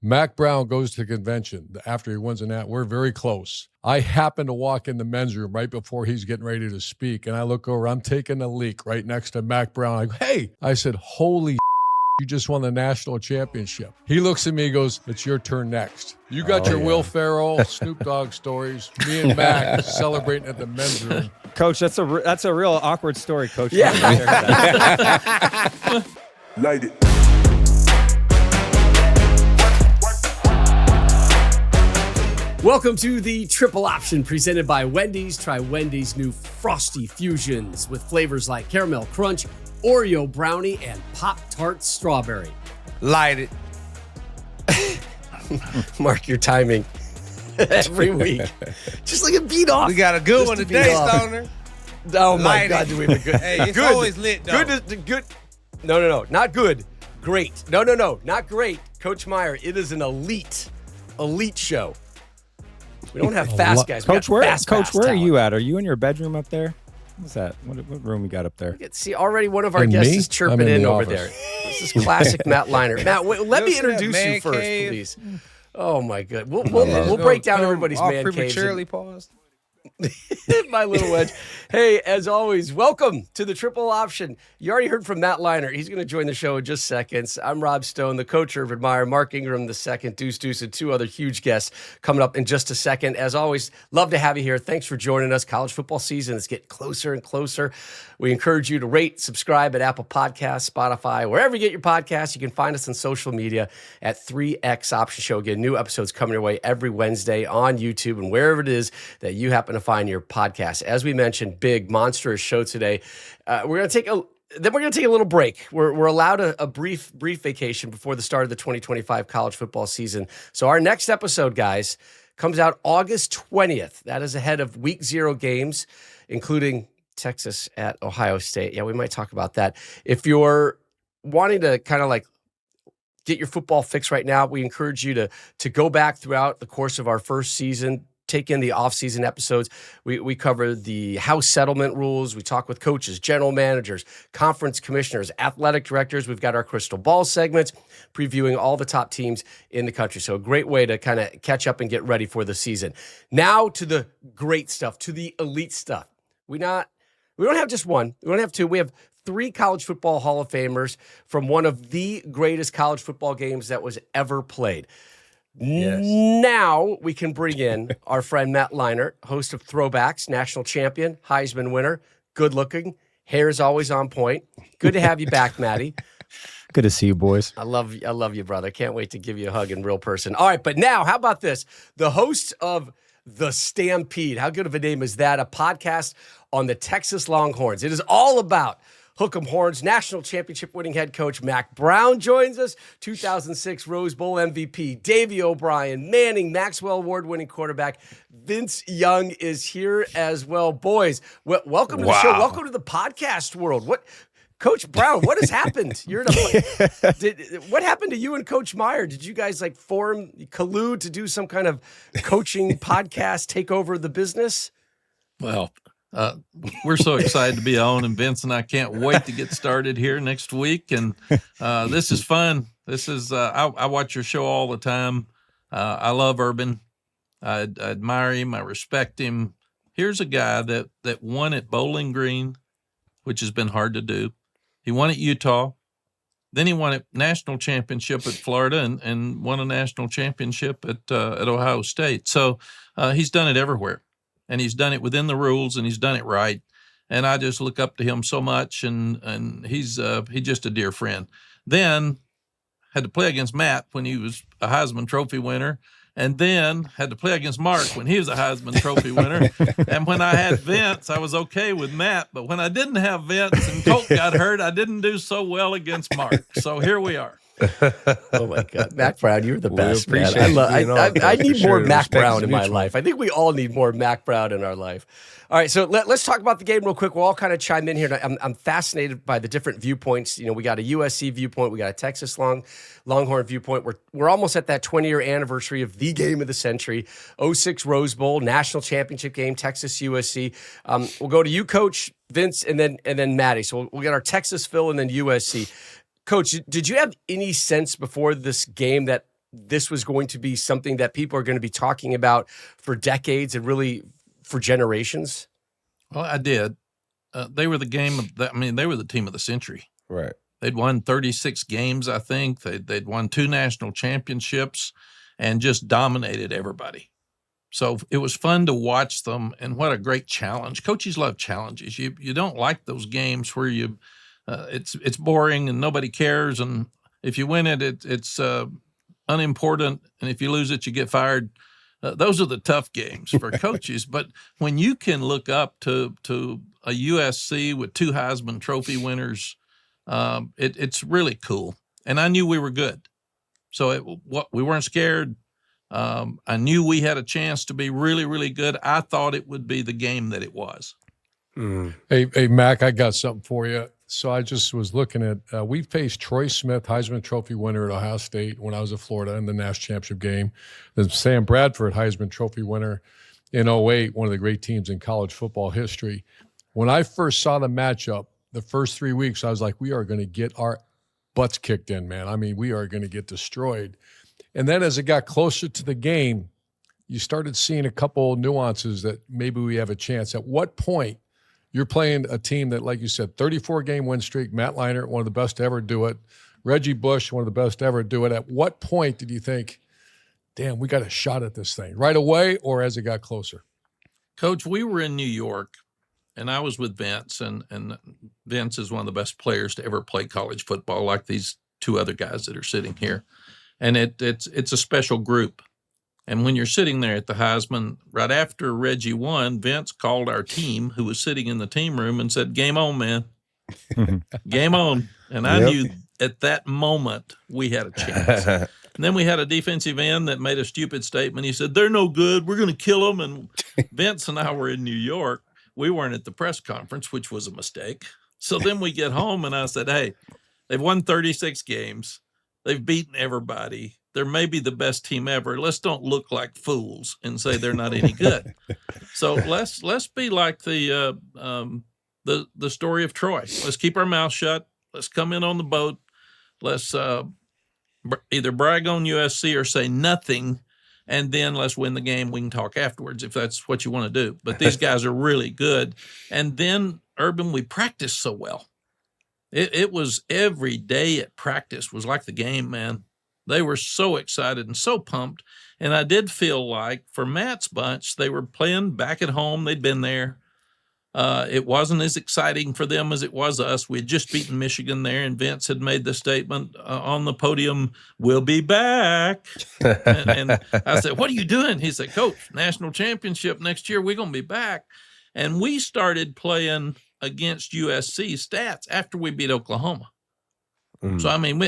Mack Brown goes to convention after he wins a nat. We're very close. I happen to walk in the men's room right before he's getting ready to speak, and I look over. I'm taking a leak right next to Mack Brown. I go, hey! I said, holy you just won the national championship. He looks at me and goes, it's your turn next. You got your Will Ferrell, Snoop Dogg stories. Me and Mack celebrating at the men's room. Coach, that's a real awkward story, Coach. Yeah. Light it. Welcome to the Triple Option presented by Wendy's. Try Wendy's new Frosty Fusions with flavors like Caramel Crunch, Oreo Brownie, and Pop-Tart Strawberry. Light it. Mark your timing every week. Just like a beat off. We got a good one today, Stoner. Oh, my God. Do we have a good? Hey, it's good. always lit, though. Good. No. Not good. Great. No. Not great. Coach Meyer, it is an elite show. We don't have fast guys. Coach, where are you at? at? Are you in your bedroom up there? What's that? What room we got up there? See, already one of our guests is chirping in over there. This is classic Matt Leinart. Matt, let me introduce you first, please. Oh, my God. We'll break down everybody's man caves. Prematurely paused. My little wedge. Hey, as always, welcome to the Triple Option. You already heard from Matt Leinart. He's going to join the show in just seconds. I'm Rob Stone, the coach of Meyer, Mark Ingram II, Deuce, and two other huge guests coming up in just a second. As always, love to have you here. Thanks for joining us. College football season is getting closer and closer. We encourage you to rate, subscribe at Apple Podcasts, Spotify, wherever you get your podcasts. You can find us on social media at 3X Option Show. Again, new episodes coming your way every Wednesday on YouTube and wherever it is that you happen to find your podcast. As we mentioned, big, monstrous show today. We're going to take a little break. We're allowed a brief vacation before the start of the 2025 college football season. So our next episode, guys, comes out August 20th. That is ahead of week 0 games, including Texas at Ohio State. Yeah, we might talk about that. If you're wanting to kind of like get your football fix right now, we encourage you to go back throughout the course of our first season. Take in the off-season episodes. We cover the house settlement rules. We talk with coaches, general managers, conference commissioners, athletic directors. We've got our crystal ball segments previewing all the top teams in the country. So a great way to kind of catch up and get ready for the season. Now to the great stuff, to the elite stuff. We don't have just one. We don't have two. We have 3 college football Hall of Famers from one of the greatest college football games that was ever played. Yes. Now we can bring in our friend Matt Leinart, host of Throwbacks, national champion, Heisman winner, good looking, hair's always on point. Good to have you back, Matty. Good to see you, boys. I love you, brother. Can't wait to give you a hug in real person. All right, but now, how about this? The host of The Stampede. How good of a name is that? A podcast on the Texas Longhorns. It is all about Hook'em Horns. National championship winning head coach Mack Brown joins us. 2006 Rose Bowl MVP Davey O'Brien, Manning, Maxwell Award-winning quarterback Vince Young is here as well. Boys, welcome to the show. Welcome to the podcast world. Coach Brown, what has happened? What happened to you and Coach Meyer? Did you guys collude to do some kind of coaching podcast, take over the business? Well, we're so excited to be on, and Vince and I can't wait to get started here next week. And this is fun. This is I watch your show all the time. I love Urban. I admire him. I respect him. Here's a guy that won at Bowling Green, which has been hard to do. He won at Utah. Then he won a national championship at Florida and won a national championship at Ohio State. So he's done it everywhere. And he's done it within the rules, and he's done it right. And I just look up to him so much, and he's just a dear friend. Then had to play against Matt when he was a Heisman Trophy winner, and then had to play against Mark when he was a Heisman Trophy winner. And when I had Vince, I was okay with Matt. But when I didn't have Vince and Colt got hurt, I didn't do so well against Mark. So here we are. Oh my God, Mack Brown, you're the best, man. I need more Mack Brown in my life. I think we all need more Mack Brown in our life. All right, so let's talk about the game real quick. We'll all kind of chime in here. I'm fascinated by the different viewpoints. You know, we got a USC viewpoint, we got a Texas Longhorn viewpoint. We're almost at that 20-year anniversary of the game of the century, 06 Rose Bowl, national championship game, Texas USC. We'll go to you, Coach, Vince, and then Maddie. So we'll get our Texas Phil and then USC. Coach, did you have any sense before this game that this was going to be something that people are going to be talking about for decades and really for generations? Well, I did. They were the game of that. I mean, they were the team of the century. Right. They'd won 36 games, I think. They'd won 2 national championships and just dominated everybody. So it was fun to watch them, and what a great challenge. Coaches love challenges. You don't like those games where it's boring and nobody cares, and if you win it, it's unimportant, and if you lose it, you get fired. Those are the tough games for coaches. But when you can look up to a USC with 2 Heisman Trophy winners, it's really cool. And I knew we were good, so we weren't scared. I knew we had a chance to be really, really good. I thought it would be the game that it was. Hey, Mac, I got something for you. So I just was looking at, we faced Troy Smith, Heisman Trophy winner at Ohio State when I was at Florida in the national championship game. Then Sam Bradford, Heisman Trophy winner in 2008, one of the great teams in college football history. When I first saw the matchup, the first 3 weeks, I was like, we are going to get our butts kicked in, man. I mean, we are going to get destroyed. And then as it got closer to the game, you started seeing a couple nuances that maybe we have a chance. At what point you're playing a team that, like you said, 34-game win streak, Matt Leinart, one of the best to ever do it, Reggie Bush, one of the best to ever do it. At what point did you think, damn, we got a shot at this thing? Right away or as it got closer? Coach, we were in New York, and I was with Vince, and Vince is one of the best players to ever play college football, like these 2 other guys that are sitting here. And it's a special group. And when you're sitting there at the Heisman, right after Reggie won, Vince called our team, who was sitting in the team room, and said, "Game on, man. Game on." And I knew at that moment we had a chance. And then we had a defensive end that made a stupid statement. He said, "They're no good. We're going to kill them." And Vince and I were in New York. We weren't at the press conference, which was a mistake. So then we get home, and I said, "Hey, they've won 36 games. They've beaten everybody. They're maybe the best team ever. Let's don't look like fools and say they're not any good." So let's be like the story of Troy. Let's keep our mouth shut. Let's come in on the boat. Let's either brag on USC or say nothing, and then let's win the game. We can talk afterwards if that's what you want to do. But these guys are really good. And then, Urban, we practice so well. It was every day at practice was like the game, man. They were so excited and so pumped. And I did feel like for Matt's bunch, they were playing back at home. They'd been there. It wasn't as exciting for them as it was us. We had just beaten Michigan there, and Vince had made the statement on the podium, "We'll be back." and I said, "What are you doing?" He said, "Coach, national championship next year. We're going to be back." And we started playing against USC stats after we beat Oklahoma. So, I mean,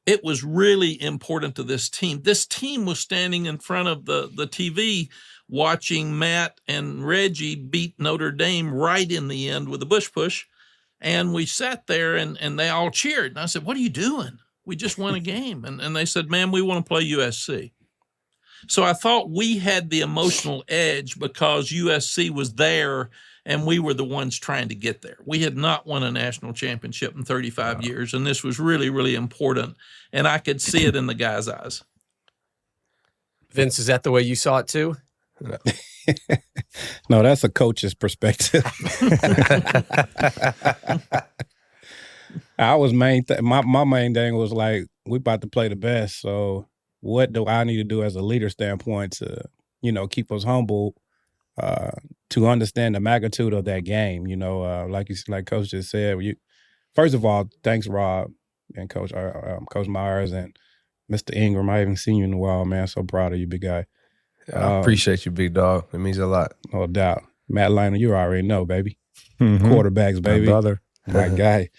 it was really important to this team. This team was standing in front of the TV watching Matt and Reggie beat Notre Dame right in the end with a Bush push. And we sat there and they all cheered. And I said, "What are you doing? We just won a game." And they said, "Man, we want to play USC." So I thought we had the emotional edge because USC was there and we were the ones trying to get there. We had not won a national championship in 35 years, and this was really, really important. And I could see it in the guys' eyes. Vince, is that the way you saw it too? No, that's a coach's perspective. I was my main thing was like, we about to play the best. So what do I need to do as a leader standpoint to, keep us humble, to understand the magnitude of that game? Like Coach just said, first of all, thanks Rob and Coach Myers and Mr. Ingram. I haven't seen you in a while, man. So proud of you, big guy. I appreciate you, big dog. It means a lot. No doubt. Matt Leinart, you already know, baby. Quarterbacks, baby. My brother. My guy.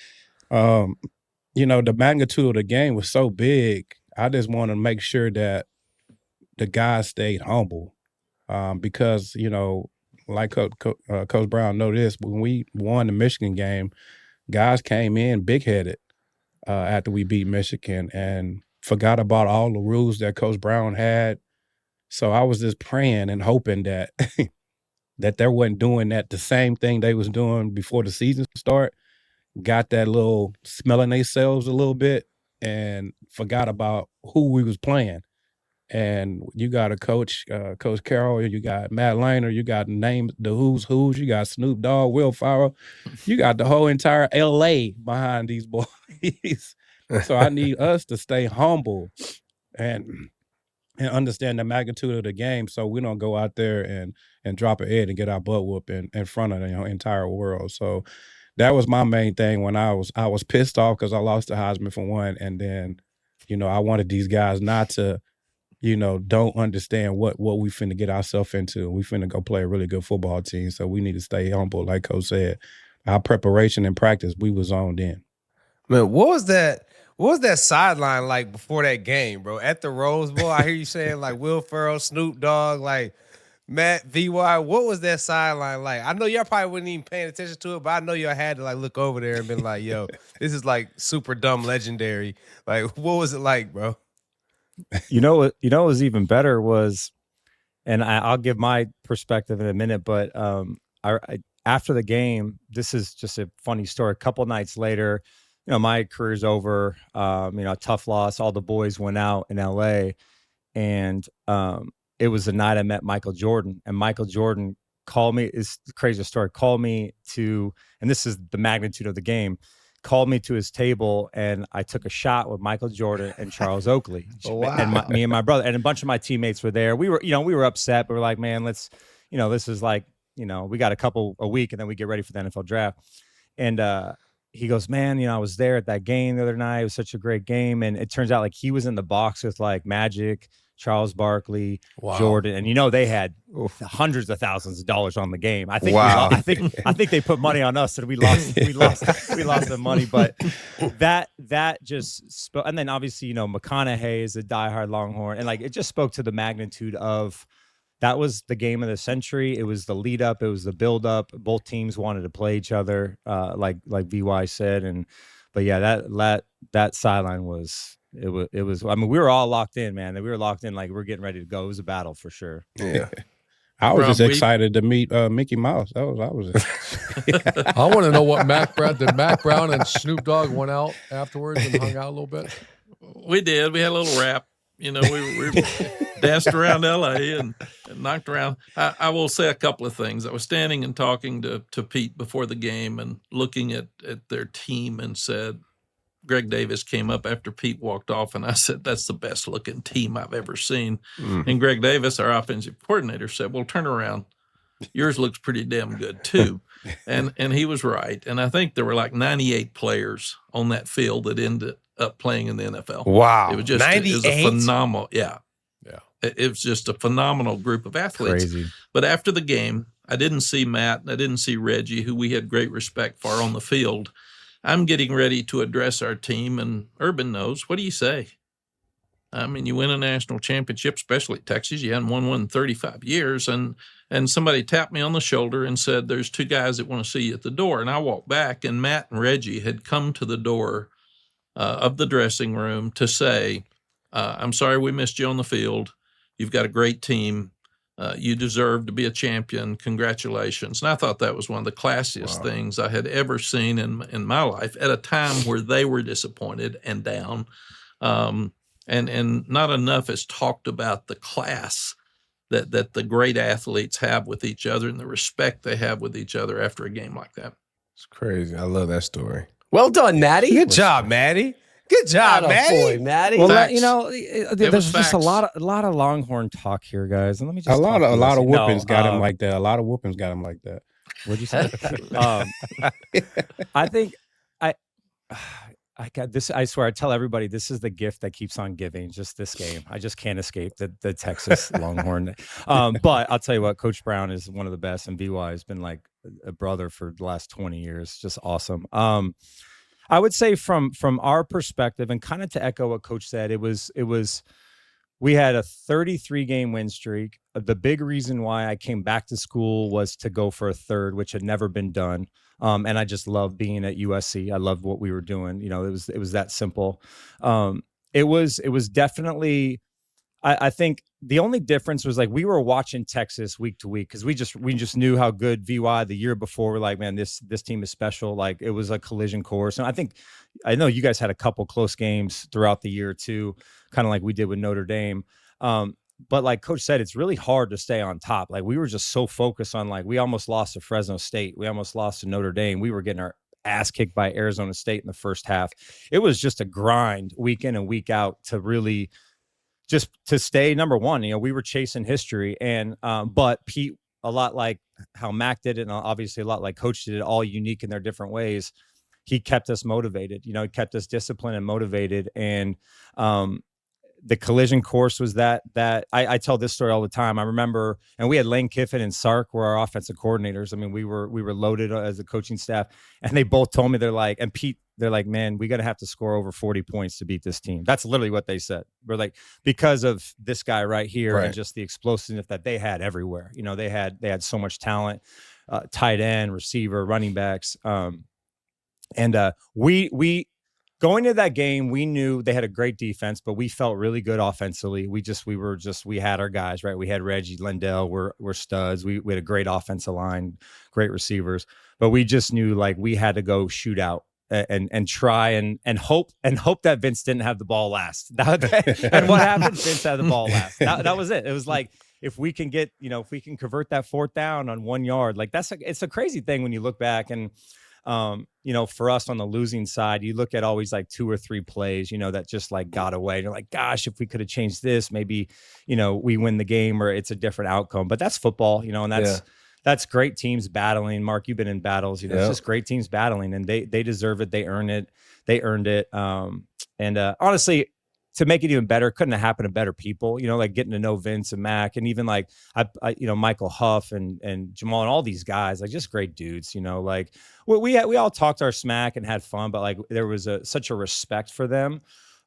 The magnitude of the game was so big. I just want to make sure that the guys stayed humble, because, like Coach Brown know this, when we won the Michigan game, guys came in big-headed after we beat Michigan and forgot about all the rules that Coach Brown had. So I was just praying and hoping that that they wasn't doing the same thing they was doing before the season start, got that little smelling themselves a little bit, and forgot about who we was playing. And you got a coach, Coach Carroll, you got Matt Leinart, you got the who's, you got Snoop Dogg, Will Ferrell, you got the whole entire LA behind these boys. So I need us to stay humble and understand the magnitude of the game, so we don't go out there and drop a head and get our butt whooped in front of the entire world. So that was my main thing when I was pissed off because I lost the Heisman for one, and then I wanted these guys not to don't understand what we finna get ourselves into. We finna go play a really good football team, so we need to stay humble. Like Coach said, our preparation and practice, we was zoned in. Man, what was that sideline like before that game, bro? At the Rose Bowl, I hear you saying like Will Ferrell, Snoop Dogg, like Matt, VY. What was that sideline like? I know y'all probably wasn't even paying attention to it, but I know y'all had to like look over there and been like, yo, this is like super dumb legendary. Like, what was it like, bro? What was even better was, and I'll give my perspective in a minute, but after the game, this is just a funny story. A couple nights later, my career's over, tough loss. All the boys went out in LA, and it was the night I met Michael Jordan, and Michael Jordan called me. It's the craziest story. Called me to, and this is the magnitude of the game, called me to his table, and I took a shot with Michael Jordan and Charles Oakley. Oh, wow. And me and my brother, and a bunch of my teammates were there. We were upset, but we're like, man, let's, this is like, we got a week and then we get ready for the NFL draft. And he goes, man, I was there at that game the other night. It was such a great game. And it turns out like he was in the box with like Magic, Charles Barkley, Jordan, and they had hundreds of thousands of dollars on the game. I think I think they put money on us, and we lost the money. But that just spoke. And then obviously McConaughey is a diehard Longhorn, and like it just spoke to the magnitude of that was the game of the century. It was the lead up. It was the build up. Both teams wanted to play each other, like VY said, but yeah, that sideline was. It was. I mean, we were all locked in, man. We were locked in, like we're getting ready to go. It was a battle for sure. Yeah, I was just excited to meet Mickey Mouse. I was. I want to know what Mack Brown and Snoop Dogg went out afterwards and hung out a little bit. We did. We had a little rap. We danced around L.A. and knocked around. I will say a couple of things. I was standing and talking to Pete before the game and looking at their team and said, Greg Davis came up after Pete walked off, and I said, that's the best looking team I've ever seen. Mm-hmm. And Greg Davis, our offensive coordinator, said, well, turn around. Yours looks pretty damn good too. And he was right. And I think there were like 98 players on that field that ended up playing in the NFL. Wow. It was just 98? It was a phenomenal, yeah. Yeah. It was just a phenomenal group of athletes. Crazy. But after the game, I didn't see Matt and I didn't see Reggie, who we had great respect for on the field. I'm getting ready to address our team, and Urban knows. What do you say? I mean, you win a national championship, especially at Texas. You hadn't won one in 35 years. And somebody tapped me on the shoulder and said, there's two guys that want to see you at the door. And I walked back, and Matt and Reggie had come to the door of the dressing room to say, I'm sorry we missed you on the field. You've got a great team. You deserve to be a champion. Congratulations. And I thought that was one of the classiest things I had ever seen in my life at a time where they were disappointed and down. And not enough is talked about the class that the great athletes have with each other and the respect they have with each other after a game like that. It's crazy. I love that story. Well done, Maddie. Good job, Maddie. Good job, Maddie. Boy, Maddie. Well, Facts. There's just a lot of Longhorn talk here, guys. And let me just a lot of whoopings got him like that. A lot of whoopings got him like that. What'd you say? I think I got this. I swear, I tell everybody this is the gift that keeps on giving. Just this game, I just can't escape the Texas Longhorn. But I'll tell you what, Coach Brown is one of the best, and VY has been like a brother for the last 20 years. Just awesome. I would say from our perspective, and kind of to echo what Coach said, it was we had a 33-game win streak. The big reason why I came back to school was to go for a third, which had never been done. And I just loved being at USC. I loved what we were doing. It was that simple. It was definitely I think the only difference was like we were watching Texas week to week because we just knew how good VY the year before. We're like, man, this team is special. Like it was a collision course, and I know you guys had a couple close games throughout the year too, kind of like we did with Notre Dame. But like Coach said, it's really hard to stay on top. Like we were just so focused on like we almost lost to Fresno State, we almost lost to Notre Dame. We were getting our ass kicked by Arizona State in the first half. It was just a grind week in and week out to really. Just to stay number one, we were chasing history, and but Pete, a lot like how Mack did it, and obviously a lot like Coach did it, all unique in their different ways. He kept us motivated, he kept us disciplined and motivated, and the collision course was that I tell this story all the time. I remember, and we had Lane Kiffin and Sark were our offensive coordinators. I mean, we were loaded as a coaching staff, and they both told me, they're like, and Pete, they're like, man, we got to have to score over 40 points to beat this team. That's literally what they said. We're like, because of this guy right here, and just the explosiveness that they had everywhere. They had so much talent, tight end, receiver, running backs, and we. Going to that game, we knew they had a great defense, but we felt really good offensively. We had our guys, right? We had Reggie, Lendell, we're studs. We had a great offensive line, great receivers, but we just knew like we had to go shoot out and try and hope that Vince didn't have the ball last. And what happened? Vince had the ball last. That was it. It was like, if we can get, if we can convert that 4th down on 1 yard, like it's a crazy thing when you look back. And for us on the losing side, you look at always like 2 or 3 plays, that just like got away. You're like, gosh, if we could have changed this, maybe, we win the game or it's a different outcome. But that's football, and that's great teams battling. Mark, you've been in battles, it's just great teams battling, and they deserve it. They earned it. And honestly, to make it even better, couldn't have happened to better people, like getting to know Vince and Mack, and even like I Michael Huff and Jamal and all these guys, like just great dudes, like we all talked our smack and had fun, but like there was such a respect for them,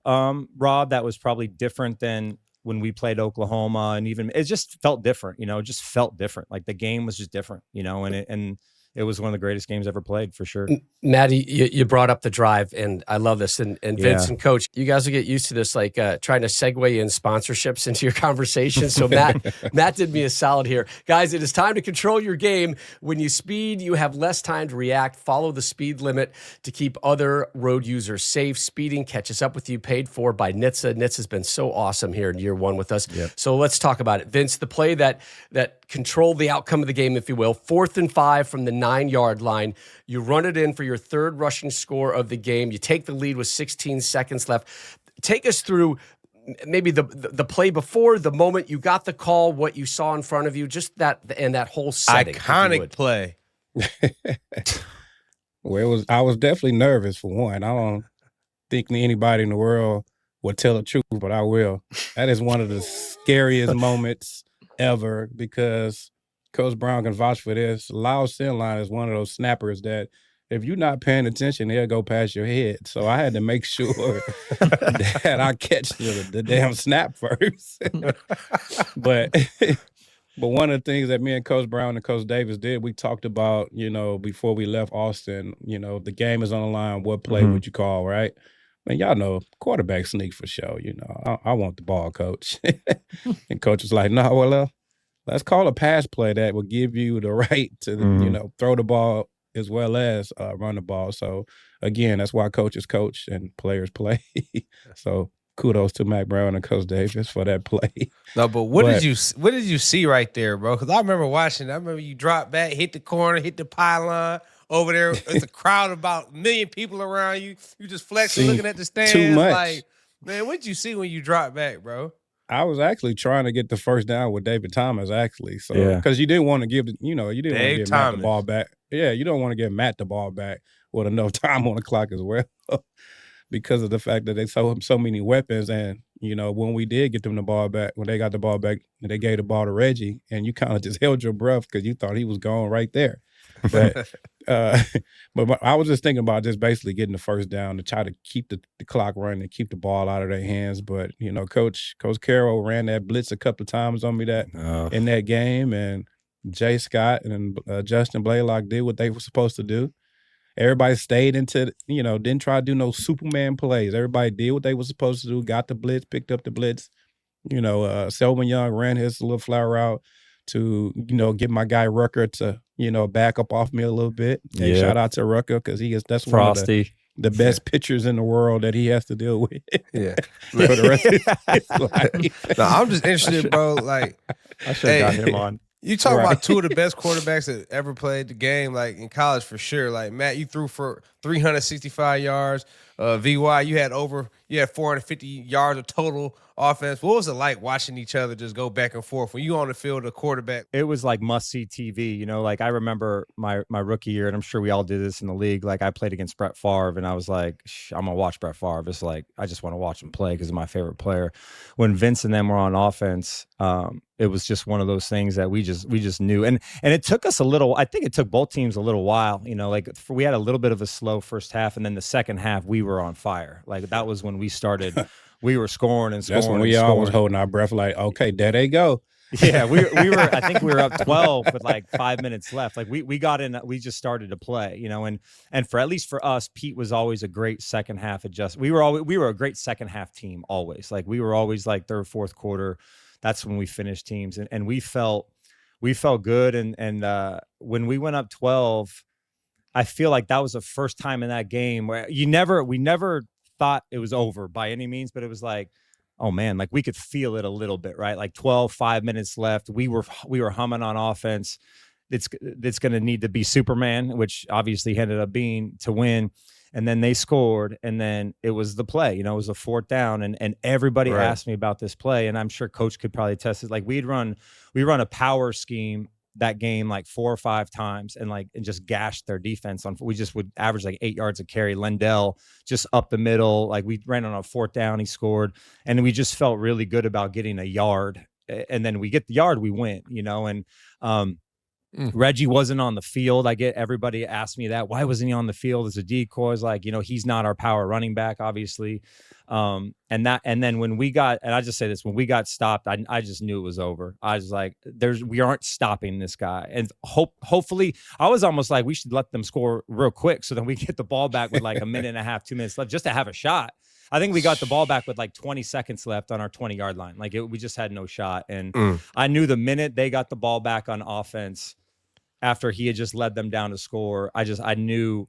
Rob, that was probably different than when we played Oklahoma, and even it just felt different, it just felt different. Like the game was just different, and it was one of the greatest games ever played, for sure. Maddie, you brought up the drive, and I love this. And Vince and Coach, you guys will get used to this, like trying to segue in sponsorships into your conversation. So Matt did me a solid here. Guys, it is time to control your game. When you speed, you have less time to react. Follow the speed limit to keep other road users safe. Speeding catches up with you, paid for by NHTSA. NHTSA has been so awesome here in year 1 with us. Yep. So let's talk about it. Vince, the play that controlled the outcome of the game, if you will, 4th and 5 from the 9-yard line. You run it in for your 3rd rushing score of the game. You take the lead with 16 seconds left. Take us through maybe the play before, the moment you got the call, what you saw in front of you, just that whole setting. Iconic play. Well, I was definitely nervous for one. I don't think anybody in the world would tell the truth, but I will. That is one of the scariest moments ever, because Coach Brown can vouch for this. Loud send line is one of those snappers that if you're not paying attention, they'll go past your head. So I had to make sure that I catch the damn snap first. But one of the things that me and Coach Brown and Coach Davis did, we talked about, before we left Austin, the game is on the line. What play would you call, right? Man, y'all know quarterback sneak for sure. I want the ball, Coach. And Coach was like, no, well, let's call a pass play that will give you the right to, throw the ball as well as run the ball. So, again, that's why coaches coach and players play. So, kudos to Mack Brown and Coach Davis for that play. No, but what did you see right there, bro? Because I remember watching. I remember you drop back, hit the corner, hit the pylon. Over there, it's a crowd about 1 million people around you. You just flexing, looking at the stands. Too much. Like, man, what did you see when you dropped back, bro? I was actually trying to get the first down with David Thomas, actually. So, because you didn't want to give, you didn't want to give Matt the ball back. Yeah, you don't want to give Matt the ball back with enough time on the clock as well, because of the fact that they saw him so many weapons. And when we did get them the ball back, when they got the ball back, they gave the ball to Reggie, and you kind of just held your breath because you thought he was gone right there. But but I was just thinking about just basically getting the first down to try to keep the clock running and keep the ball out of their hands. But Coach Carroll ran that blitz a couple of times on me in that game, and Jay Scott and Justin Blaylock did what they were supposed to do. Everybody stayed into didn't try to do no Superman plays. Everybody did what they were supposed to do. Got the blitz, picked up the blitz. Selman Young ran his little flower route to, get my guy Rucker to, back up off me a little bit. Hey, Yeah. shout out to Rucker because that's one of Frosty. the best pitchers in the world that he has to deal with Yeah. for the rest of his life. No, I'm just interested, bro. Like, I should have got him on. you talk Right. about two of the best quarterbacks that ever played the game, like in college for sure. Like Matt, you threw for 365 yards. VY, you had 450 yards of total offense. What was it like watching each other just go back and forth when you on the field, a quarterback? It was like must-see TV, like I remember my rookie year, and I'm sure we all did this in the league. Like I played against Brett Favre, and I was like, I'm gonna watch Brett Favre. It's like I just want to watch him play because he's my favorite player. When Vince and them were on offense, it was just one of those things that we just knew, and it took us a little. I think it took both teams a little while. We had a little bit of a slow first half, and then the second half we were on fire. Like that was when we started. We were scoring and scoring. That's when we all was holding our breath like, okay, there they go. Yeah, we were. I think we were up 12 with like 5 minutes left. Like we got in. We just started to play, and for at least for us, Pete was always a great second half adjust. We were a great second half team always. Like we were always like third, fourth quarter. That's when we finished teams, and we felt good. And when we went up 12, I feel like that was the first time in that game where we never thought it was over by any means, but it was like, oh man, like we could feel it a little bit, right? Like 5 minutes left. We were humming on offense. It's going to need to be Superman, which obviously ended up being to win. And then they scored, and then it was the play. It was a fourth down, and everybody asked me about this play, and I'm sure Coach could probably test it. Like we run a power scheme that game like 4 or 5 times and just gashed their defense on. We just would average like 8 yards a carry. Lendell just up the middle. Like we ran on a fourth down, he scored, and we just felt really good about getting a yard. And then we get the yard, we win, and Reggie wasn't on the field. Everybody asked me that. Why wasn't he on the field as a decoy? He's not our power running back, obviously. And then when we got, and I just say this, when we got stopped, I just knew it was over. I was like, we aren't stopping this guy. And hopefully I was almost like, we should let them score real quick so then we get the ball back with like a minute and a half, 2 minutes left just to have a shot. I think we got the ball back with like 20 seconds left on our 20-yard line. We just had no shot. And I knew the minute they got the ball back on offense, after he had just led them down to score, I just knew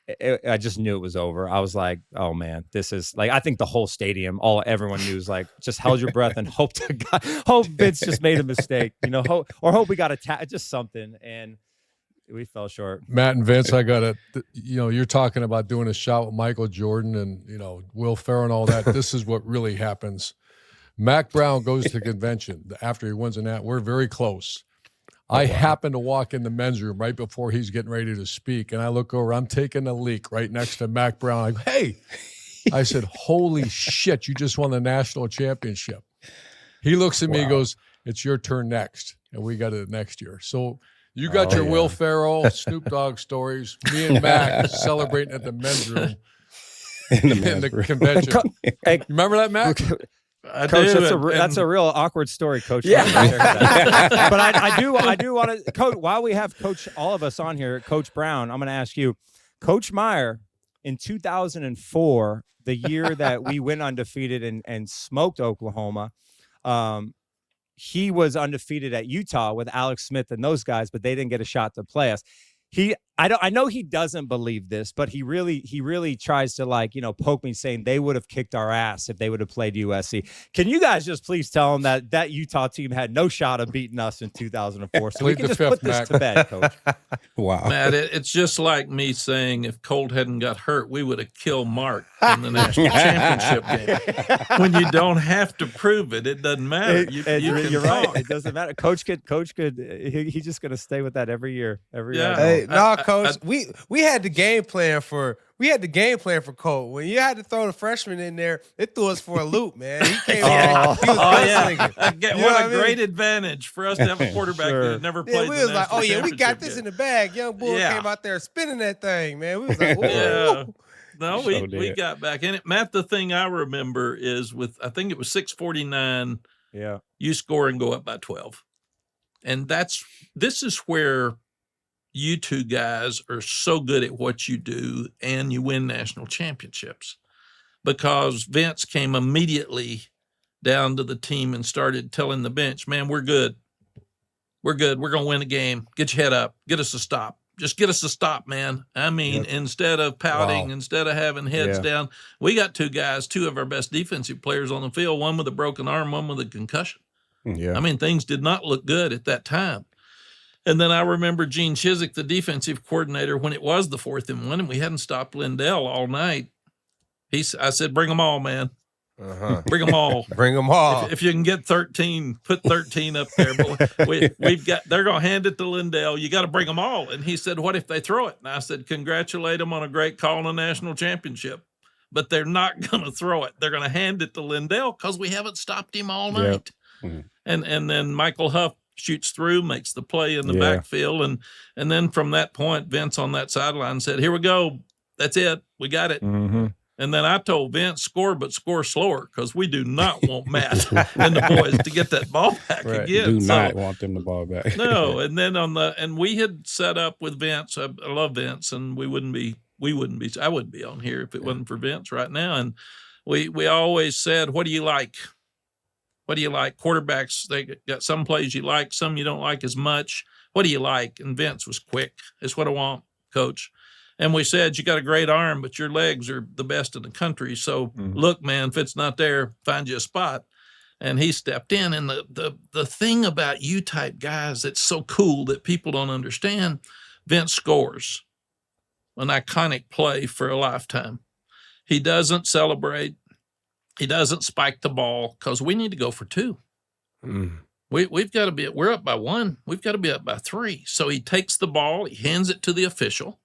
it was over. I was like, oh man, this is like, I think the whole stadium, everyone knew was like, just held your breath and hope Vince just made a mistake, hope we got just something. And we fell short. Matt and Vince, I got you're talking about doing a shot with Michael Jordan and, Will Ferrell and all that. This is what really happens. Mack Brown goes to convention after he wins we're very close. I happen to walk in the men's room right before he's getting ready to speak, and I look over. I'm taking a leak right next to Mack Brown. I go, hey! I said, holy shit, you just won the national championship. He looks at me and goes, it's your turn next, and we got it next year. So you got your Will Ferrell, Snoop Dogg stories. Me and Mack celebrating at the men's room in the convention. Hey, remember that, Mack? Coach, that's a real awkward story, Coach. Yeah. But I do want to, Coach, while we have Coach, all of us on here, Coach Brown, I'm going to ask you, Coach Meyer, in 2004, the year that we went undefeated and smoked Oklahoma, he was undefeated at Utah with Alex Smith and those guys, but they didn't get a shot to play us. I know he doesn't believe this, but he really tries to poke me, saying they would have kicked our ass if they would have played USC. Can you guys just please tell him that Utah team had no shot of beating us in 2004? So we can just put this to bed, Coach. Wow, Matt, it's just like me saying if Colt hadn't got hurt, we would have killed Mark in the national championship game. When you don't have to prove it, it doesn't matter. You're right. It doesn't matter. Coach could. He's just going to stay with that every year. Hey, Coach, we had the game plan for Colt. When you had to throw the freshman in there, it threw us for a loop, man. He came in, he was what a great advantage for us to have a quarterback that had never played. We was like, oh yeah, we got this in the bag. Young Bull came out there spinning that thing, man. We was like, whoa. No, we got back in it. Matt, the thing I remember is I think it was 6:49. Yeah, you score and go up by 12, and this is where you two guys are so good at what you do and you win national championships, because Vince came immediately down to the team and started telling the bench, man, we're good. We're good. We're going to win the game. Get your head up. Get us a stop. Just get us a stop, man. I mean, instead of pouting, instead of having heads down, we got two of our best defensive players on the field, one with a broken arm, one with a concussion. Yeah. I mean, things did not look good at that time. And then I remember Gene Chizik, the defensive coordinator, when it was the 4th and 1, and we hadn't stopped Lindell all night. I said, bring them all, man. Bring them all. Bring them all. If you can get 13, put 13 up there. But they're going to hand it to Lindell. You got to bring them all. And he said, what if they throw it? And I said, congratulate them on a great call in a national championship. But they're not going to throw it. They're going to hand it to Lindell because we haven't stopped him all night. Yep. And then Michael Huff shoots through, makes the play in the backfield. And then from that point, Vince on that sideline said, here we go. That's it. We got it. Mm-hmm. And then I told Vince, score, but score slower, because we do not want Matt and the boys to get that ball back again. Do not want them the ball back. No. And then and we had set up with Vince. I love Vince, and I wouldn't be on here if it wasn't for Vince right now. And we always said, what do you like? What do you like? Quarterbacks, they got some plays you like, some you don't like as much. What do you like? And Vince was quick. It's what I want, coach. And we said, you got a great arm, but your legs are the best in the country. So look, man, if it's not there, find you a spot. And he stepped in. And the thing about you type guys that's so cool that people don't understand, Vince scores an iconic play for a lifetime. He doesn't celebrate. He doesn't spike the ball because we need to go for 2. We've got to we're up by 1. We've got to be up by 3. So he takes the ball, he hands it to the official.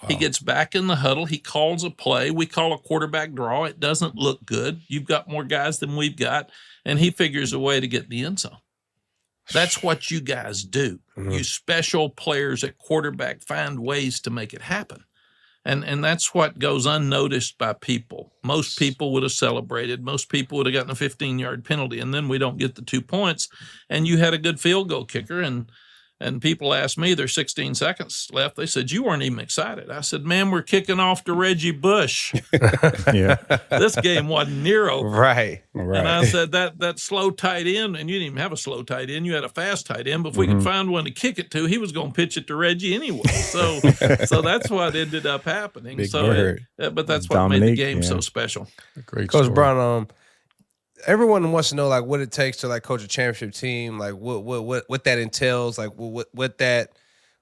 Wow. He gets back in the huddle. He calls a play. We call a quarterback draw. It doesn't look good. You've got more guys than we've got. And he figures a way to get in the end zone. That's what you guys do. You special players at quarterback find ways to make it happen. And that's what goes unnoticed by people. Most people would have celebrated. Most people would have gotten a 15-yard penalty, and then we don't get the 2 points. And you had a good field goal kicker, and people asked me, there's 16 seconds left. They said, you weren't even excited. I said, man, we're kicking off to Reggie Bush. This game wasn't near over. Right. And I said, that slow tight end, and you didn't even have a slow tight end. You had a fast tight end. But if we could find one to kick it to, he was going to pitch it to Reggie anyway. So that's what ended up happening. But that's what made the game so special. Great Coach story. Brown, everyone wants to know like what it takes to like coach a championship team, like what that entails, like what that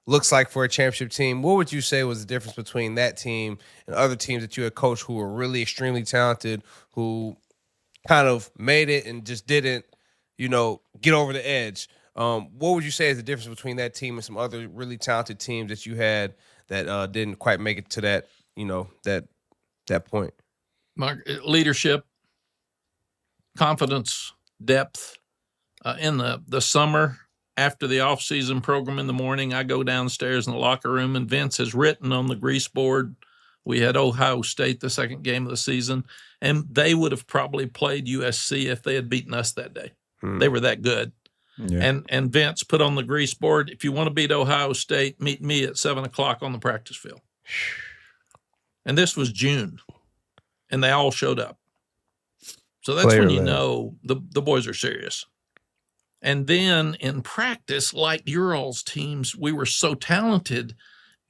looks like for a championship team. What would you say was the difference between that team and other teams that you had coached who were really extremely talented, who kind of made it and just didn't, get over the edge? What would you say is the difference between that team and some other really talented teams that you had that didn't quite make it to that, that point? Mark, leadership, confidence, depth. In the summer, after the off-season program in the morning, I go downstairs in the locker room, and Vince has written on the grease board, we had Ohio State the second game of the season, and they would have probably played USC if they had beaten us that day. They were that good. Yeah. And Vince put on the grease board, if you want to beat Ohio State, meet me at 7 o'clock on the practice field. And this was June, and they all showed up. So that's when you know the boys are serious. And then in practice, like your all's teams, we were so talented.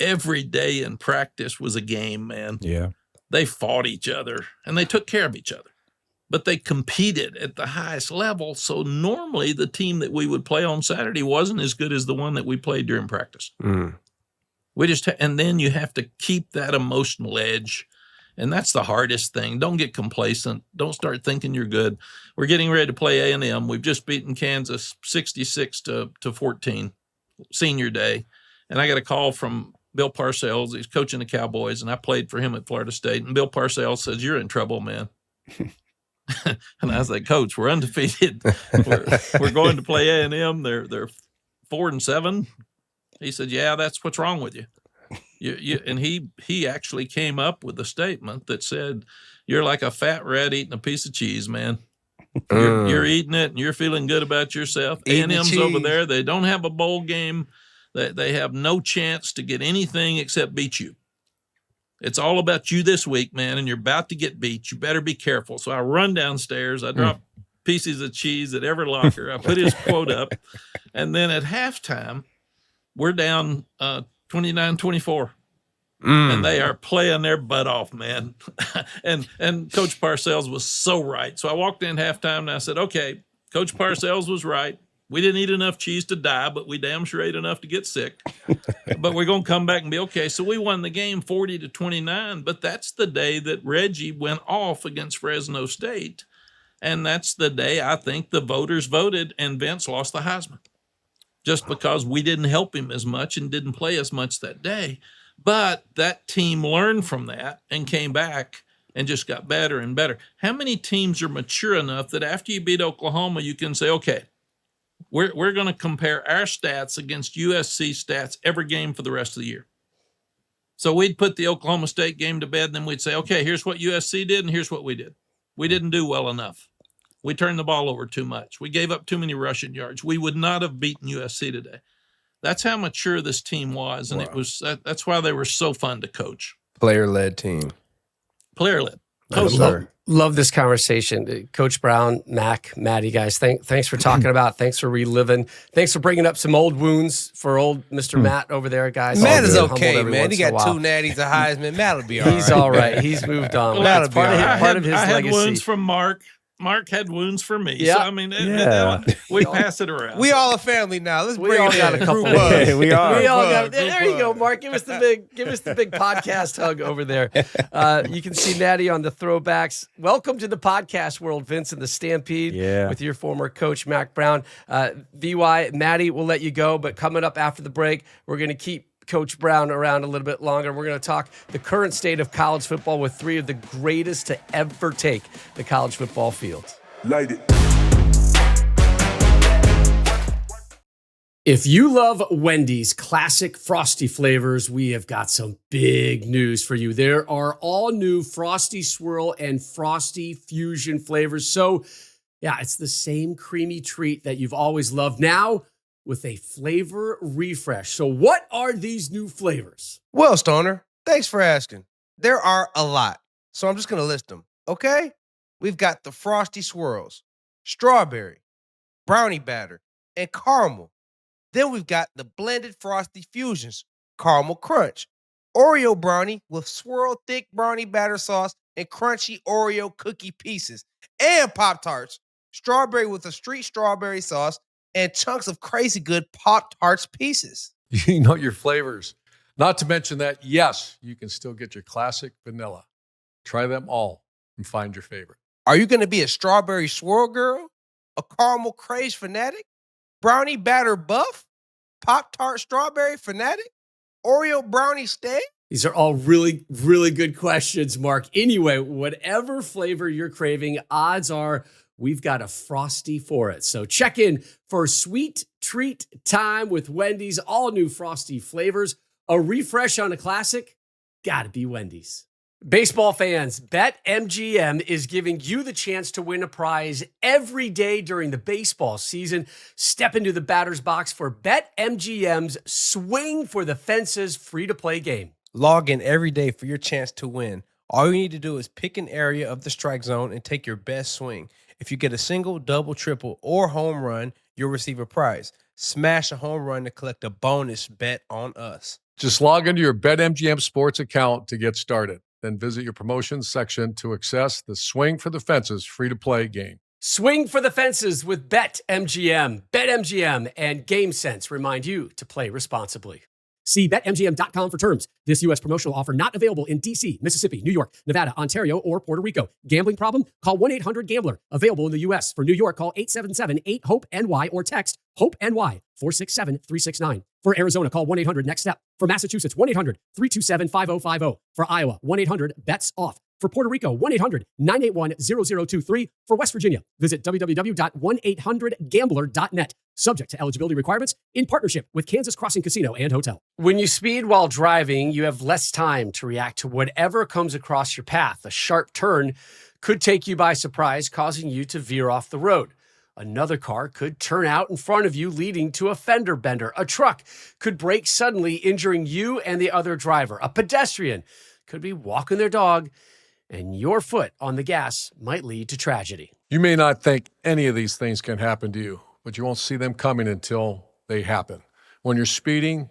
Every day in practice was a game, man. Yeah. They fought each other, and they took care of each other. But they competed at the highest level. So normally the team that we would play on Saturday wasn't as good as the one that we played during practice. We just and then you have to keep that emotional edge. And that's the hardest thing. Don't get complacent. Don't start thinking you're good. We're getting ready to play A&M. We've just beaten Kansas 66-14, senior day. And I got a call from Bill Parcells. He's coaching the Cowboys, and I played for him at Florida State. And Bill Parcells says, you're in trouble, man. And I was like, Coach, we're undefeated. We're going to play A&M. They're 4-7. He said, yeah, that's what's wrong with you. And he actually came up with a statement that said, you're like a fat rat eating a piece of cheese, man. You're eating it, and you're feeling good about yourself. A&M's over there. They don't have a bowl game. They have no chance to get anything except beat you. It's all about you this week, man, and you're about to get beat. You better be careful. So I run downstairs. I drop pieces of cheese at every locker. I put his quote up. And then at halftime, we're down 29-24. And they are playing their butt off, man. and Coach Parcells was so right. So I walked in halftime and I said, okay, Coach Parcells was right. We didn't eat enough cheese to die, but we damn sure ate enough to get sick. But we're going to come back and be okay. So we won the game 40-29, but that's the day that Reggie went off against Fresno State. And that's the day I think the voters voted and Vince lost the Heisman. Just because we didn't help him as much and didn't play as much that day. But that team learned from that and came back and just got better and better. How many teams are mature enough that after you beat Oklahoma, you can say, okay, we're going to compare our stats against USC stats every game for the rest of the year. So we'd put the Oklahoma State game to bed, and then we'd say, okay, here's what USC did, and here's what we did. We didn't do well enough. We turned the ball over too much. We gave up too many rushing yards. We would not have beaten USC today. That's how mature this team was, and it was. That's why they were so fun to coach. Player-led team. Player-led. Love this conversation. Coach Brown, Mack, Matt, you guys, thanks for talking about, thanks for reliving, thanks for bringing up some old wounds for old Mr. Matt over there, guys. Matt is okay, man. He got 2 natties, a Heisman. Matt'll be all right. He's all right. He's moved on. Well, That's part of his I had legacy. wounds from Mark. Mark had wounds for me. Yeah. So, I mean, we pass it around. We all a family now. Let's We bring all it got in. a couple Group of- hug. We are. We all Group got, hug, there group you go, hug. Mark. Give us the big podcast hug over there. You can see Natty on the throwbacks. Welcome to the podcast world, Vince and the Stampede. Yeah. With your former coach, Mack Brown. VY, Natty, we'll let you go, but coming up after the break, we're going to keep Coach Brown around a little bit longer. We're going to talk the current state of college football with 3 of the greatest to ever take the college football field. Light it. If you love Wendy's classic Frosty flavors, we have got some big news for you. There are all new Frosty Swirl and Frosty Fusion flavors. So, yeah, it's the same creamy treat that you've always loved, now with a flavor refresh. So what are these new flavors? Well, Stoner, thanks for asking. There are a lot, so I'm just going to list them, okay? We've got the Frosty Swirls, strawberry, brownie batter, and caramel. Then we've got the blended Frosty Fusions, caramel crunch, Oreo brownie with swirl thick brownie batter sauce and crunchy Oreo cookie pieces, and Pop-Tarts, strawberry with a street strawberry sauce and chunks of crazy good Pop-Tarts pieces. You know your flavors. Not to mention that, yes, you can still get your classic vanilla. Try them all and find your favorite. Are you going to be a strawberry swirl girl, a caramel craze fanatic, brownie batter buff, Pop-Tart strawberry fanatic, Oreo brownie stay? These are all really, really good questions, Mark. Anyway, whatever flavor you're craving, odds are we've got a Frosty for it. So check in for sweet treat time with Wendy's all new Frosty flavors. A refresh on a classic, gotta be Wendy's. Baseball fans, BetMGM is giving you the chance to win a prize every day during the baseball season. Step into the batter's box for BetMGM's Swing for the Fences free-to-play game. Log in every day for your chance to win. All you need to do is pick an area of the strike zone and take your best swing. If you get a single, double, triple, or home run, you'll receive a prize. Smash a home run to collect a bonus bet on us. Just log into your BetMGM Sports account to get started. Then visit your promotions section to access the Swing for the Fences free-to-play game. Swing for the fences with BetMGM. BetMGM and GameSense remind you to play responsibly. See BetMGM.com for terms. This U.S. promotional offer not available in D.C., Mississippi, New York, Nevada, Ontario, or Puerto Rico. Gambling problem? Call 1-800-GAMBLER. Available in the U.S. For New York, call 877-8-HOPE-NY or text HOPE-NY 467-369. For Arizona, call 1-800-NEXT-STEP. For Massachusetts, 1-800-327-5050. For Iowa, 1-800-BETS-OFF. For Puerto Rico, 1-800-981-0023. For West Virginia, visit www.1800gambler.net. Subject to eligibility requirements in partnership with Kansas Crossing Casino and Hotel. When you speed while driving, you have less time to react to whatever comes across your path. A sharp turn could take you by surprise, causing you to veer off the road. Another car could turn out in front of you, leading to a fender bender. A truck could brake suddenly, injuring you and the other driver. A pedestrian could be walking their dog and your foot on the gas might lead to tragedy. You may not think any of these things can happen to you, but you won't see them coming until they happen. When you're speeding,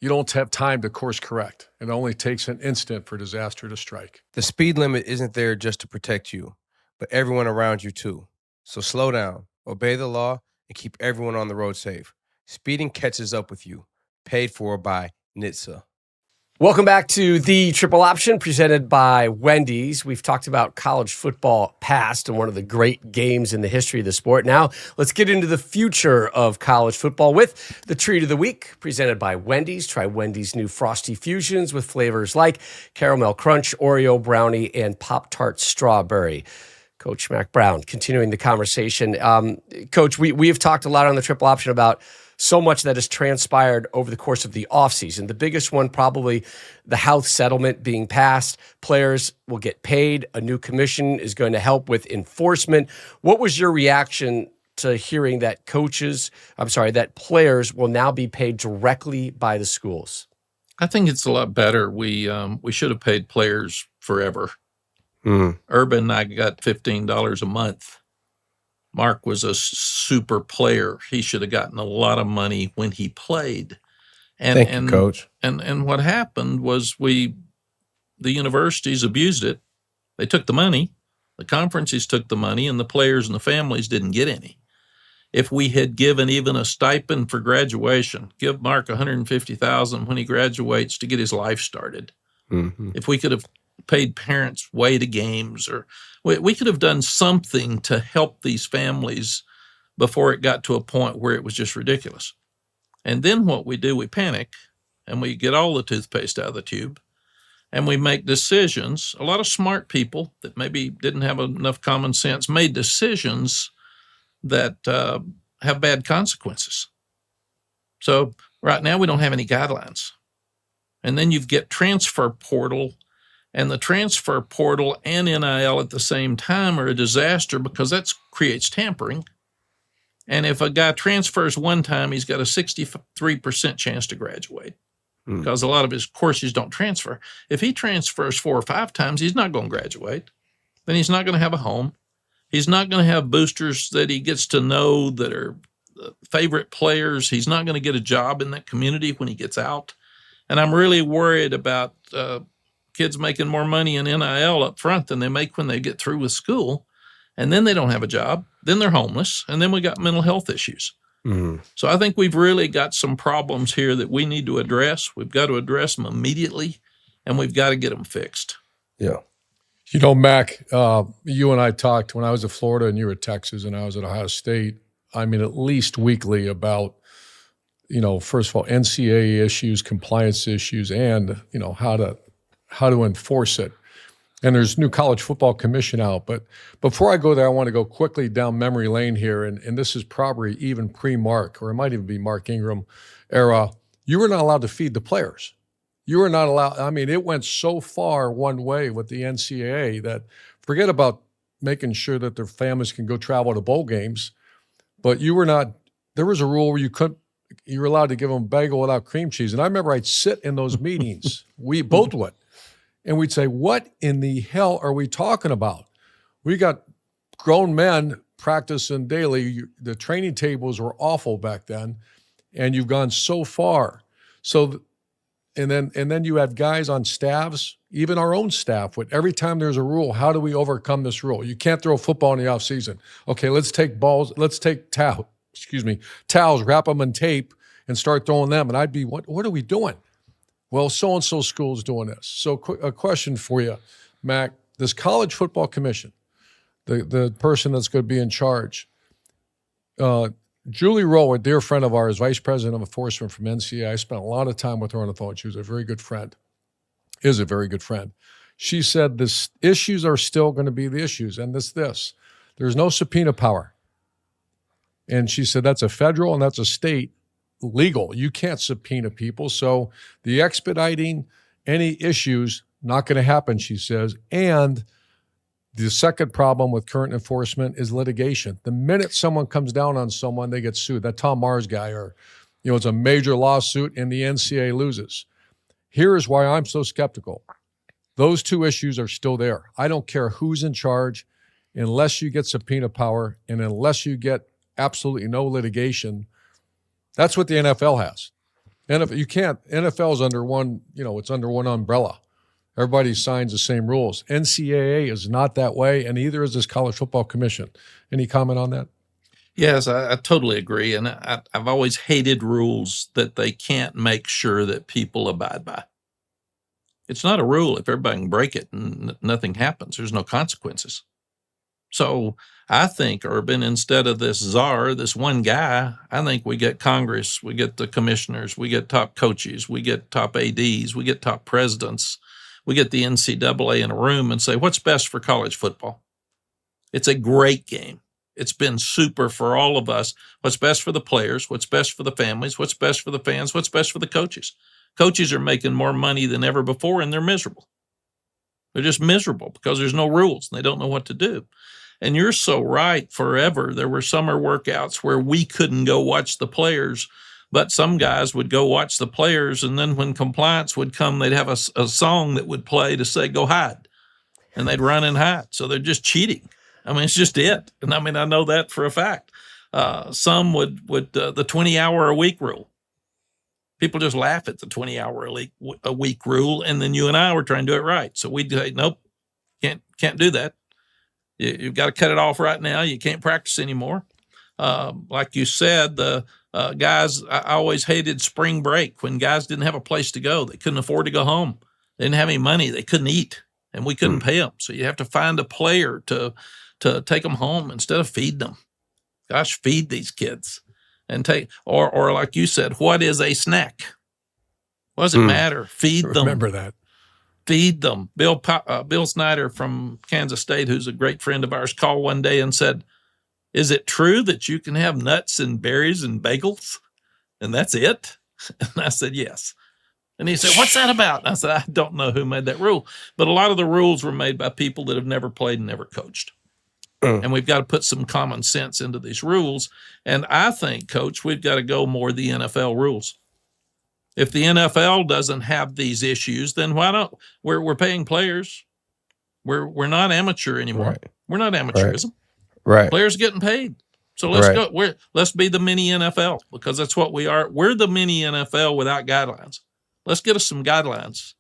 you don't have time to course correct. It only takes an instant for disaster to strike. The speed limit isn't there just to protect you, but everyone around you too. So slow down, obey the law, and keep everyone on the road safe. Speeding catches up with you. Paid for by NHTSA. Welcome back to the Triple Option presented by Wendy's. We've talked about college football past and one of the great games in the history of the sport. Now, let's get into the future of college football with the Treat of the Week presented by Wendy's. Try Wendy's new Frosty Fusions with flavors like Caramel Crunch, Oreo Brownie, and Pop-Tart Strawberry. Coach Mack Brown, continuing the conversation. Coach, we have talked a lot on the Triple Option about so much that has transpired over the course of the offseason. The biggest one, probably the House settlement being passed. Players will get paid. A new commission is going to help with enforcement. What was your reaction to hearing that that players will now be paid directly by the schools? I think it's a lot better. We should have paid players forever. Urban and I got $15 a month. Mark was a super player. He should have gotten a lot of money when he played. Thank you, Coach. And what happened was the universities abused it. They took the money. The conferences took the money, and the players and the families didn't get any. If we had given even a stipend for graduation, give Mark $150,000 when he graduates to get his life started. If we could have paid parents way to games, or we could have done something to help these families before it got to a point where it was just ridiculous. And then what we do, we panic and we get all the toothpaste out of the tube and we make decisions. A lot of smart people that maybe didn't have enough common sense made decisions that have bad consequences. So right now we don't have any guidelines. And then you get transfer portal, and the transfer portal and NIL at the same time are a disaster because that creates tampering. And if a guy transfers one time, he's got a 63% chance to graduate because a lot of his courses don't transfer. If he transfers 4 or 5 times, he's not going to graduate. Then he's not going to have a home. He's not going to have boosters that he gets to know that are favorite players. He's not going to get a job in that community when he gets out. And I'm really worried about kids making more money in NIL up front than they make when they get through with school. And then they don't have a job. Then they're homeless. And then we got mental health issues. So I think we've really got some problems here that we need to address. We've got to address them immediately, and we've got to get them fixed. Yeah. You know, Mac, you and I talked when I was at Florida and you were at Texas and I was at Ohio State, I mean, at least weekly about, you know, first of all, NCAA issues, compliance issues, and, you know, how to enforce it. And there's new college football commission out. But before I go there, I want to go quickly down memory lane here. And this is probably even pre-Mark, or it might even be Mark Ingram era. You were not allowed to feed the players. You were not allowed. I mean, it went so far one way with the NCAA that forget about making sure that their families can go travel to bowl games. But you were not, there was a rule where you were allowed to give them a bagel without cream cheese. And I remember I'd sit in those meetings. We both would. And we'd say, what in the hell are we talking about? We got grown men practicing daily. The training tables were awful back then, and you've gone so far. So, and then you have guys on staffs, even our own staff, with every time there's a rule, how do we overcome this rule? You can't throw football in the off season. Okay, let's take towels, wrap them in tape, and start throwing them. And I'd be, what are we doing? Well, so-and-so school's doing this. So a question for you, Mac. This college football commission, the person that's going to be in charge, Julie Rowe, a dear friend of ours, vice president of enforcement from NCAA, I spent a lot of time with her on the phone. She was a very good friend, is a very good friend. She said this issues are still going to be the issues, and this. There's no subpoena power. And she said that's a federal and that's a state legal. You can't subpoena people. So the expediting any issues, not going to happen, she says. And the second problem with current enforcement is litigation. The minute someone comes down on someone, they get sued. That Tom Mars guy, or, you know, it's a major lawsuit and the NCAA loses. Here is why I'm so skeptical. Those two issues are still there. I don't care who's in charge, unless you get subpoena power and unless you get absolutely no litigation. That's what the NFL has. You can't. NFL's under one. It's under one umbrella. Everybody signs the same rules. NCAA is not that way, and neither is this College Football Commission. Any comment on that? Yes, I totally agree. And I've always hated rules that they can't make sure that people abide by. It's not a rule if everybody can break it and nothing happens. There's no consequences. So I think, Urban, instead of this czar, this one guy, I think we get Congress, we get the commissioners, we get top coaches, we get top ADs, we get top presidents, we get the NCAA in a room and say, what's best for college football? It's a great game. It's been super for all of us. What's best for the players? What's best for the families? What's best for the fans? What's best for the coaches? Coaches are making more money than ever before, and they're miserable. They're just miserable because there's no rules, and they don't know what to do. And you're so right. Forever, there were summer workouts where we couldn't go watch the players, but some guys would go watch the players, and then when compliance would come, they'd have a song that would play to say, go hide. And they'd run and hide. So they're just cheating. I mean, it's just it. And I mean, I know that for a fact. Some would the 20-hour-a-week rule. People just laugh at the 20-hour-a-week rule, and then you and I were trying to do it right. So we'd say, nope, can't do that. You've got to cut it off right now. You can't practice anymore. Like you said, the guys, I always hated spring break when guys didn't have a place to go. They couldn't afford to go home. They didn't have any money. They couldn't eat, and we couldn't pay them. So you have to find a player to take them home instead of feed them. Gosh, feed these kids and take, or like you said, what is a snack? What does it matter? Feed them. Remember that. Feed them. Bill Snyder from Kansas State, who's a great friend of ours, called one day and said, is it true that you can have nuts and berries and bagels and that's it? And I said, yes. And he said, what's that about? And I said, I don't know who made that rule. But a lot of the rules were made by people that have never played and never coached. And we've got to put some common sense into these rules. And I think, Coach, we've got to go more the NFL rules. If the NFL doesn't have these issues, then why don't we're paying players? We're not amateur anymore. Right. We're not amateurism. Right. Players getting paid. So let's go. Let's be the mini NFL because that's what we are. We're the mini NFL without guidelines. Let's get us some guidelines.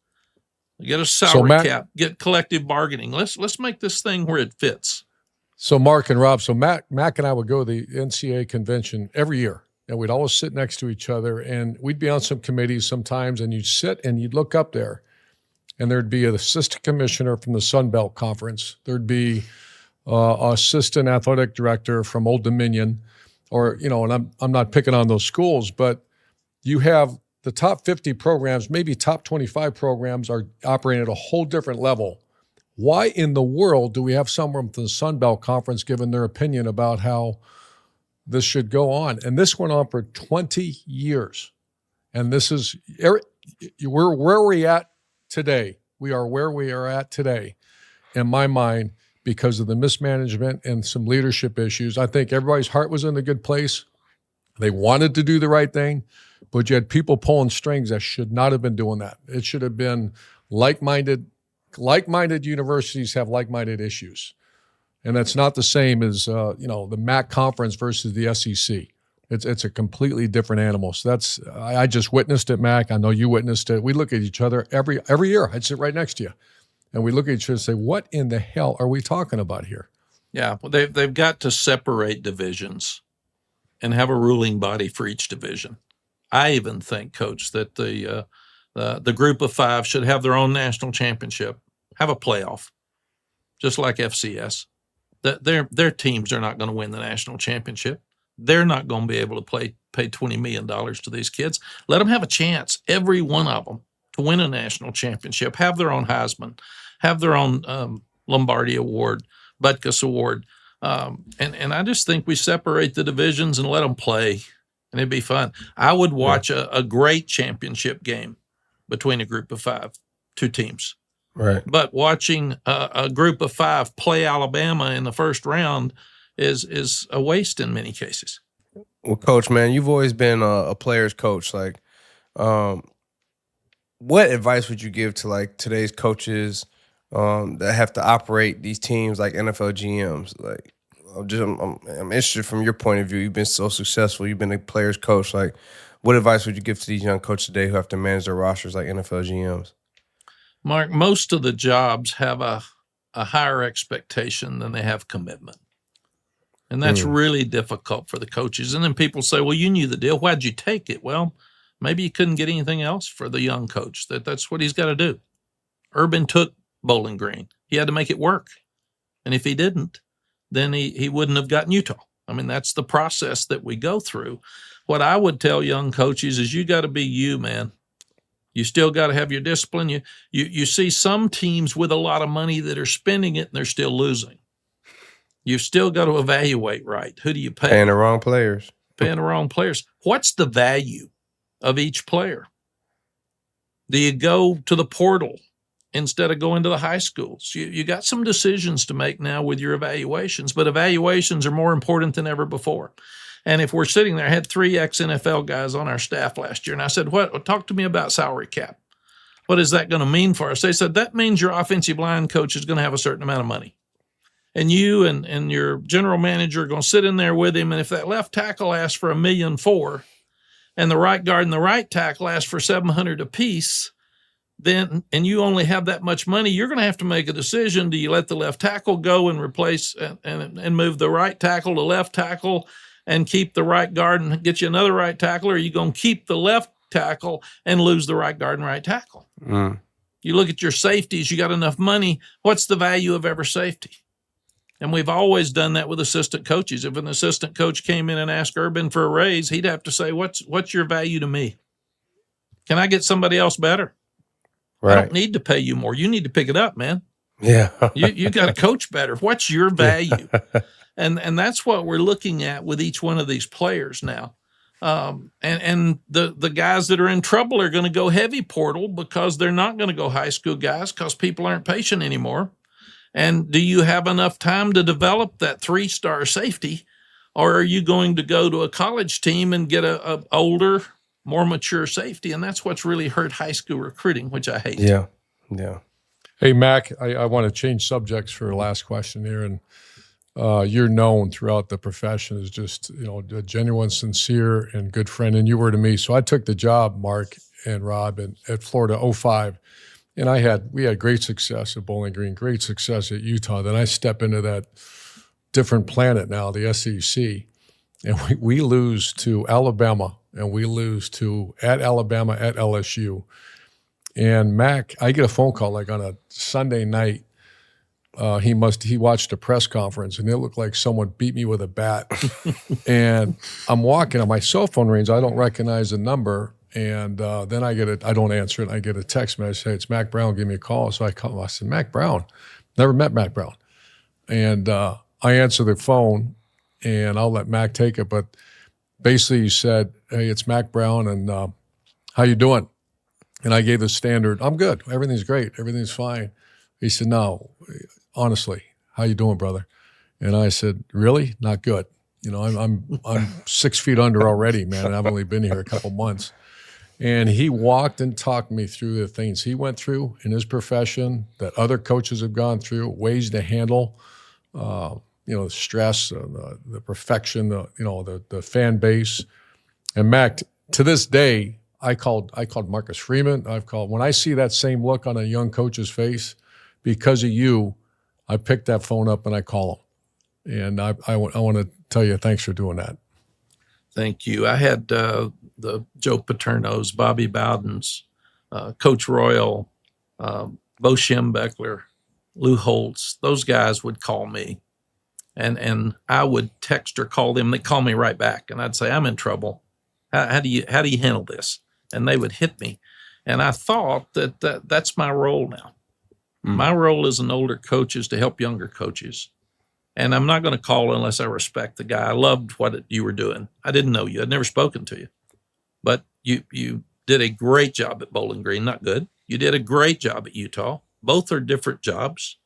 Get a salary cap. Get collective bargaining. Let's make this thing where it fits. So Mark and Rob, Mack and I would go to the NCAA convention every year. And we'd always sit next to each other, and we'd be on some committees sometimes, and you'd sit and you'd look up there, and there'd be an assistant commissioner from the Sun Belt Conference. There'd be assistant athletic director from Old Dominion, and I'm not picking on those schools, but you have the top 50 programs, maybe top 25 programs are operating at a whole different level. Why in the world do we have someone from the Sun Belt Conference giving their opinion about how this should go on? And this went on for 20 years. And this is, where we're at today. We are where we are at today, in my mind, because of the mismanagement and some leadership issues. I think everybody's heart was in a good place. They wanted to do the right thing, but you had people pulling strings that should not have been doing that. It should have been like-minded universities have like-minded issues. And that's not the same as, the Mack conference versus the SEC. It's a completely different animal. So I just witnessed it, Mack. I know you witnessed it. We look at each other every year. I'd sit right next to you. And we look at each other and say, what in the hell are we talking about here? Yeah, well, they've got to separate divisions and have a ruling body for each division. I even think, Coach, that the group of five should have their own national championship, have a playoff, just like FCS. Their teams are not going to win the national championship. They're not going to be able to pay $20 million to these kids. Let them have a chance, every one of them, to win a national championship, have their own Heisman, have their own Lombardi Award, Butkus Award. And I just think we separate the divisions and let them play, and it'd be fun. I would watch a great championship game between a group of five, two teams. Right. But watching a group of five play Alabama in the first round is a waste in many cases. Well, Coach, man, you've always been a player's coach. Like, what advice would you give to like today's coaches that have to operate these teams like NFL GMs? Like, I'm interested from your point of view. You've been so successful. You've been a player's coach. Like, what advice would you give to these young coaches today who have to manage their rosters like NFL GMs? Mark, most of the jobs have a higher expectation than they have commitment. And that's really difficult for the coaches. And then people say, well, you knew the deal. Why'd you take it? Well, maybe you couldn't get anything else for the young coach. That's what he's got to do. Urban took Bowling Green. He had to make it work. And if he didn't, then he wouldn't have gotten Utah. I mean, that's the process that we go through. What I would tell young coaches is you got to be you, man. You still got to have your discipline. You see some teams with a lot of money that are spending it and they're still losing. You've still got to evaluate right. Who do you pay? Paying the wrong players. Paying the wrong players. What's the value of each player? Do you go to the portal instead of going to the high schools? You got some decisions to make now with your evaluations, but evaluations are more important than ever before. And if we're sitting there, I had 3 ex-NFL guys on our staff last year, and I said, talk to me about salary cap. What is that going to mean for us? They said, that means your offensive line coach is going to have a certain amount of money. And you and your general manager are going to sit in there with him, and if that left tackle asks for $1.4 million and the right guard and the right tackle asks for $700,000 apiece, then and you only have that much money, you're going to have to make a decision. Do you let the left tackle go and replace and move the right tackle to left tackle and keep the right guard and get you another right tackle, or are you going to keep the left tackle and lose the right guard and right tackle? You look at your safeties, you got enough money. What's the value of every safety? And we've always done that with assistant coaches. If an assistant coach came in and asked Urban for a raise, he'd have to say, what's your value to me? Can I get somebody else better? Right. I don't need to pay you more. You need to pick it up, man. Yeah. You got to coach better. What's your value? And that's what we're looking at with each one of these players now. And the guys that are in trouble are going to go heavy portal because they're not going to go high school guys because people aren't patient anymore. And do you have enough time to develop that 3-star safety, or are you going to go to a college team and get a older, more mature safety? And that's what's really hurt high school recruiting, which I hate. Yeah. Hey, Mack, I want to change subjects for the last question here. And you're known throughout the profession as just, a genuine, sincere, and good friend. And you were to me. So I took the job, Mark and Rob, at Florida 05. And we had great success at Bowling Green, great success at Utah. Then I step into that different planet now, the SEC. And we lose to Alabama, and we lose at Alabama, at LSU. And Mack, I get a phone call like on a Sunday night. He watched a press conference, and it looked like someone beat me with a bat. And I'm walking, and my cell phone rings. I don't recognize the number. And then I don't answer it. I get a text message, hey, it's Mack Brown, give me a call. So I call him. I said, Mack Brown? Never met Mack Brown. And I answer the phone, and I'll let Mack take it. But basically he said, hey, it's Mack Brown, and how you doing? And I gave the standard, I'm good. Everything's great. Everything's fine. He said, no, honestly, how you doing, brother? And I said, really? Not good. I'm 6 feet under already, man, and I've only been here a couple months. And he walked and talked me through the things he went through in his profession that other coaches have gone through, ways to handle, the stress, the perfection, the fan base. And Mack, to this day, I called Marcus Freeman. When I see that same look on a young coach's face, because of you, I pick that phone up and I call him. And I want to tell you, thanks for doing that. Thank you. I had the Joe Paternos, Bobby Bowden's, Coach Royal, Bo Schembechler, Lou Holtz. Those guys would call me, and I would text or call them. They'd call me right back, and I'd say, I'm in trouble. How do you handle this? And they would hit me. And I thought that's my role now. My role as an older coach is to help younger coaches. And I'm not going to call unless I respect the guy. I loved what you were doing. I didn't know you. I'd never spoken to you. But you did a great job at Bowling Green. Not good. You did a great job at Utah. Both are different jobs.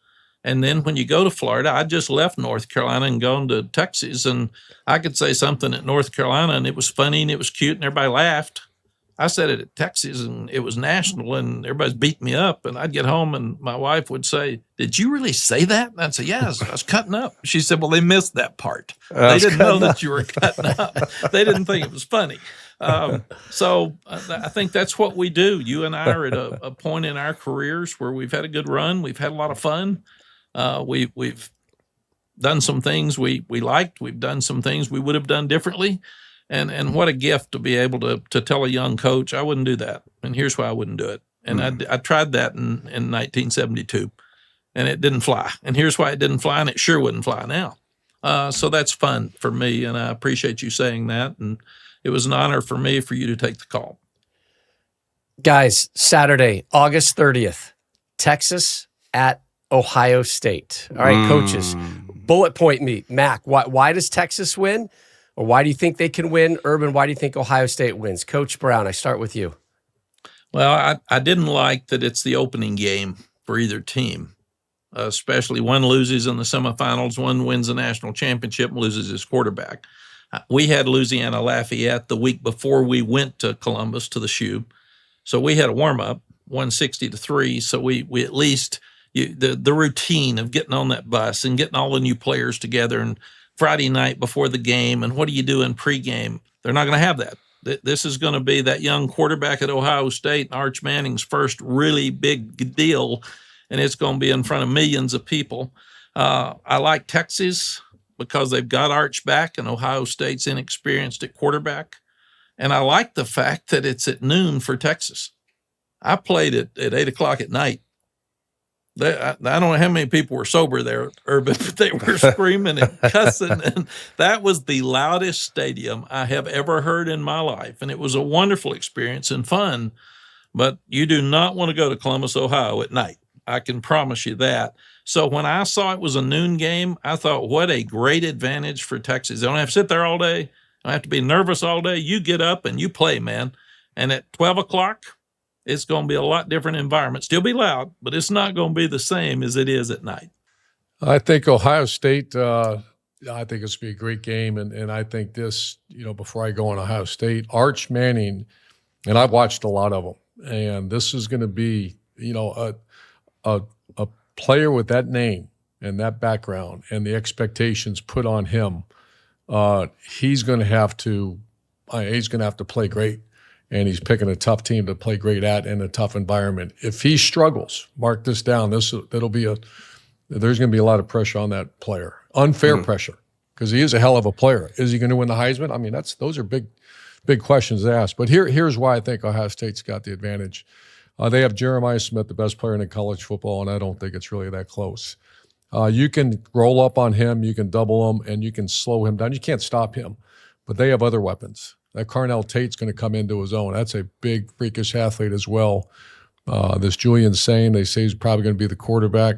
And then when you go to Florida, I just left North Carolina and gone to Texas. And I could say something at North Carolina, and it was funny and it was cute and everybody laughed. I said it at Texas, and it was national, and everybody's beating me up. And I'd get home, and my wife would say, "Did you really say that?" And I'd say, "Yeah, I was cutting up." She said, "Well, they missed that part. They didn't know that you were cutting up. They didn't think it was funny." So I think that's what we do. You and I are at a point in our careers where we've had a good run. We've had a lot of fun. We've done some things we liked. We've done some things we would have done differently. And what a gift to be able to tell a young coach, I wouldn't do that. And here's why I wouldn't do it. And I tried that in 1972, and it didn't fly. And here's why it didn't fly, and it sure wouldn't fly now. So that's fun for me, and I appreciate you saying that. And it was an honor for me for you to take the call. Guys, Saturday, August 30th, Texas at Ohio State. All right, coaches, bullet point me. Mack, why does Texas win? Or why do you think they can win? Urban, why do you think Ohio State wins? Coach Brown, I start with you. Well, I didn't like that it's the opening game for either team, especially one loses in the semifinals, one wins the national championship and loses his quarterback. We had Louisiana Lafayette the week before we went to Columbus to the Shoe. So we had a warm-up, 160-3. So we at least, the routine of getting on that bus and getting all the new players together and Friday night before the game, and what do you do in pregame? They're not going to have that. This is going to be that young quarterback at Ohio State, Arch Manning's first really big deal, and it's going to be in front of millions of people. I like Texas because they've got Arch back, and Ohio State's inexperienced at quarterback. And I like the fact that it's at noon for Texas. I played it at 8 o'clock at night. I don't know how many people were sober there, Urban, but they were screaming and cussing. And that was the loudest stadium I have ever heard in my life. And it was a wonderful experience and fun. But you do not want to go to Columbus, Ohio at night. I can promise you that. So when I saw it was a noon game, I thought, what a great advantage for Texas. They don't have to sit there all day. They don't have to be nervous all day. You get up and you play, man. And at 12 o'clock, it's going to be a lot different environment. Still be loud, but it's not going to be the same as it is at night. I think Ohio State, I think it's going to be a great game. And I think this, before I go on Ohio State, Arch Manning, and I've watched a lot of them, and this is going to be, a player with that name and that background and the expectations put on him. He's going to have to play great. And he's picking a tough team to play great at in a tough environment. If he struggles, mark this down. There's going to be a lot of pressure on that player, unfair pressure, because he is a hell of a player. Is he going to win the Heisman? I mean, those are big questions to ask. But here's why I think Ohio State's got the advantage. They have Jeremiah Smith, the best player in college football, and I don't think it's really that close. You can roll up on him, you can double him, and you can slow him down. You can't stop him, but they have other weapons. That Carnell Tate's going to come into his own. That's a big, freakish athlete as well. This Julian Sain, they say he's probably going to be the quarterback.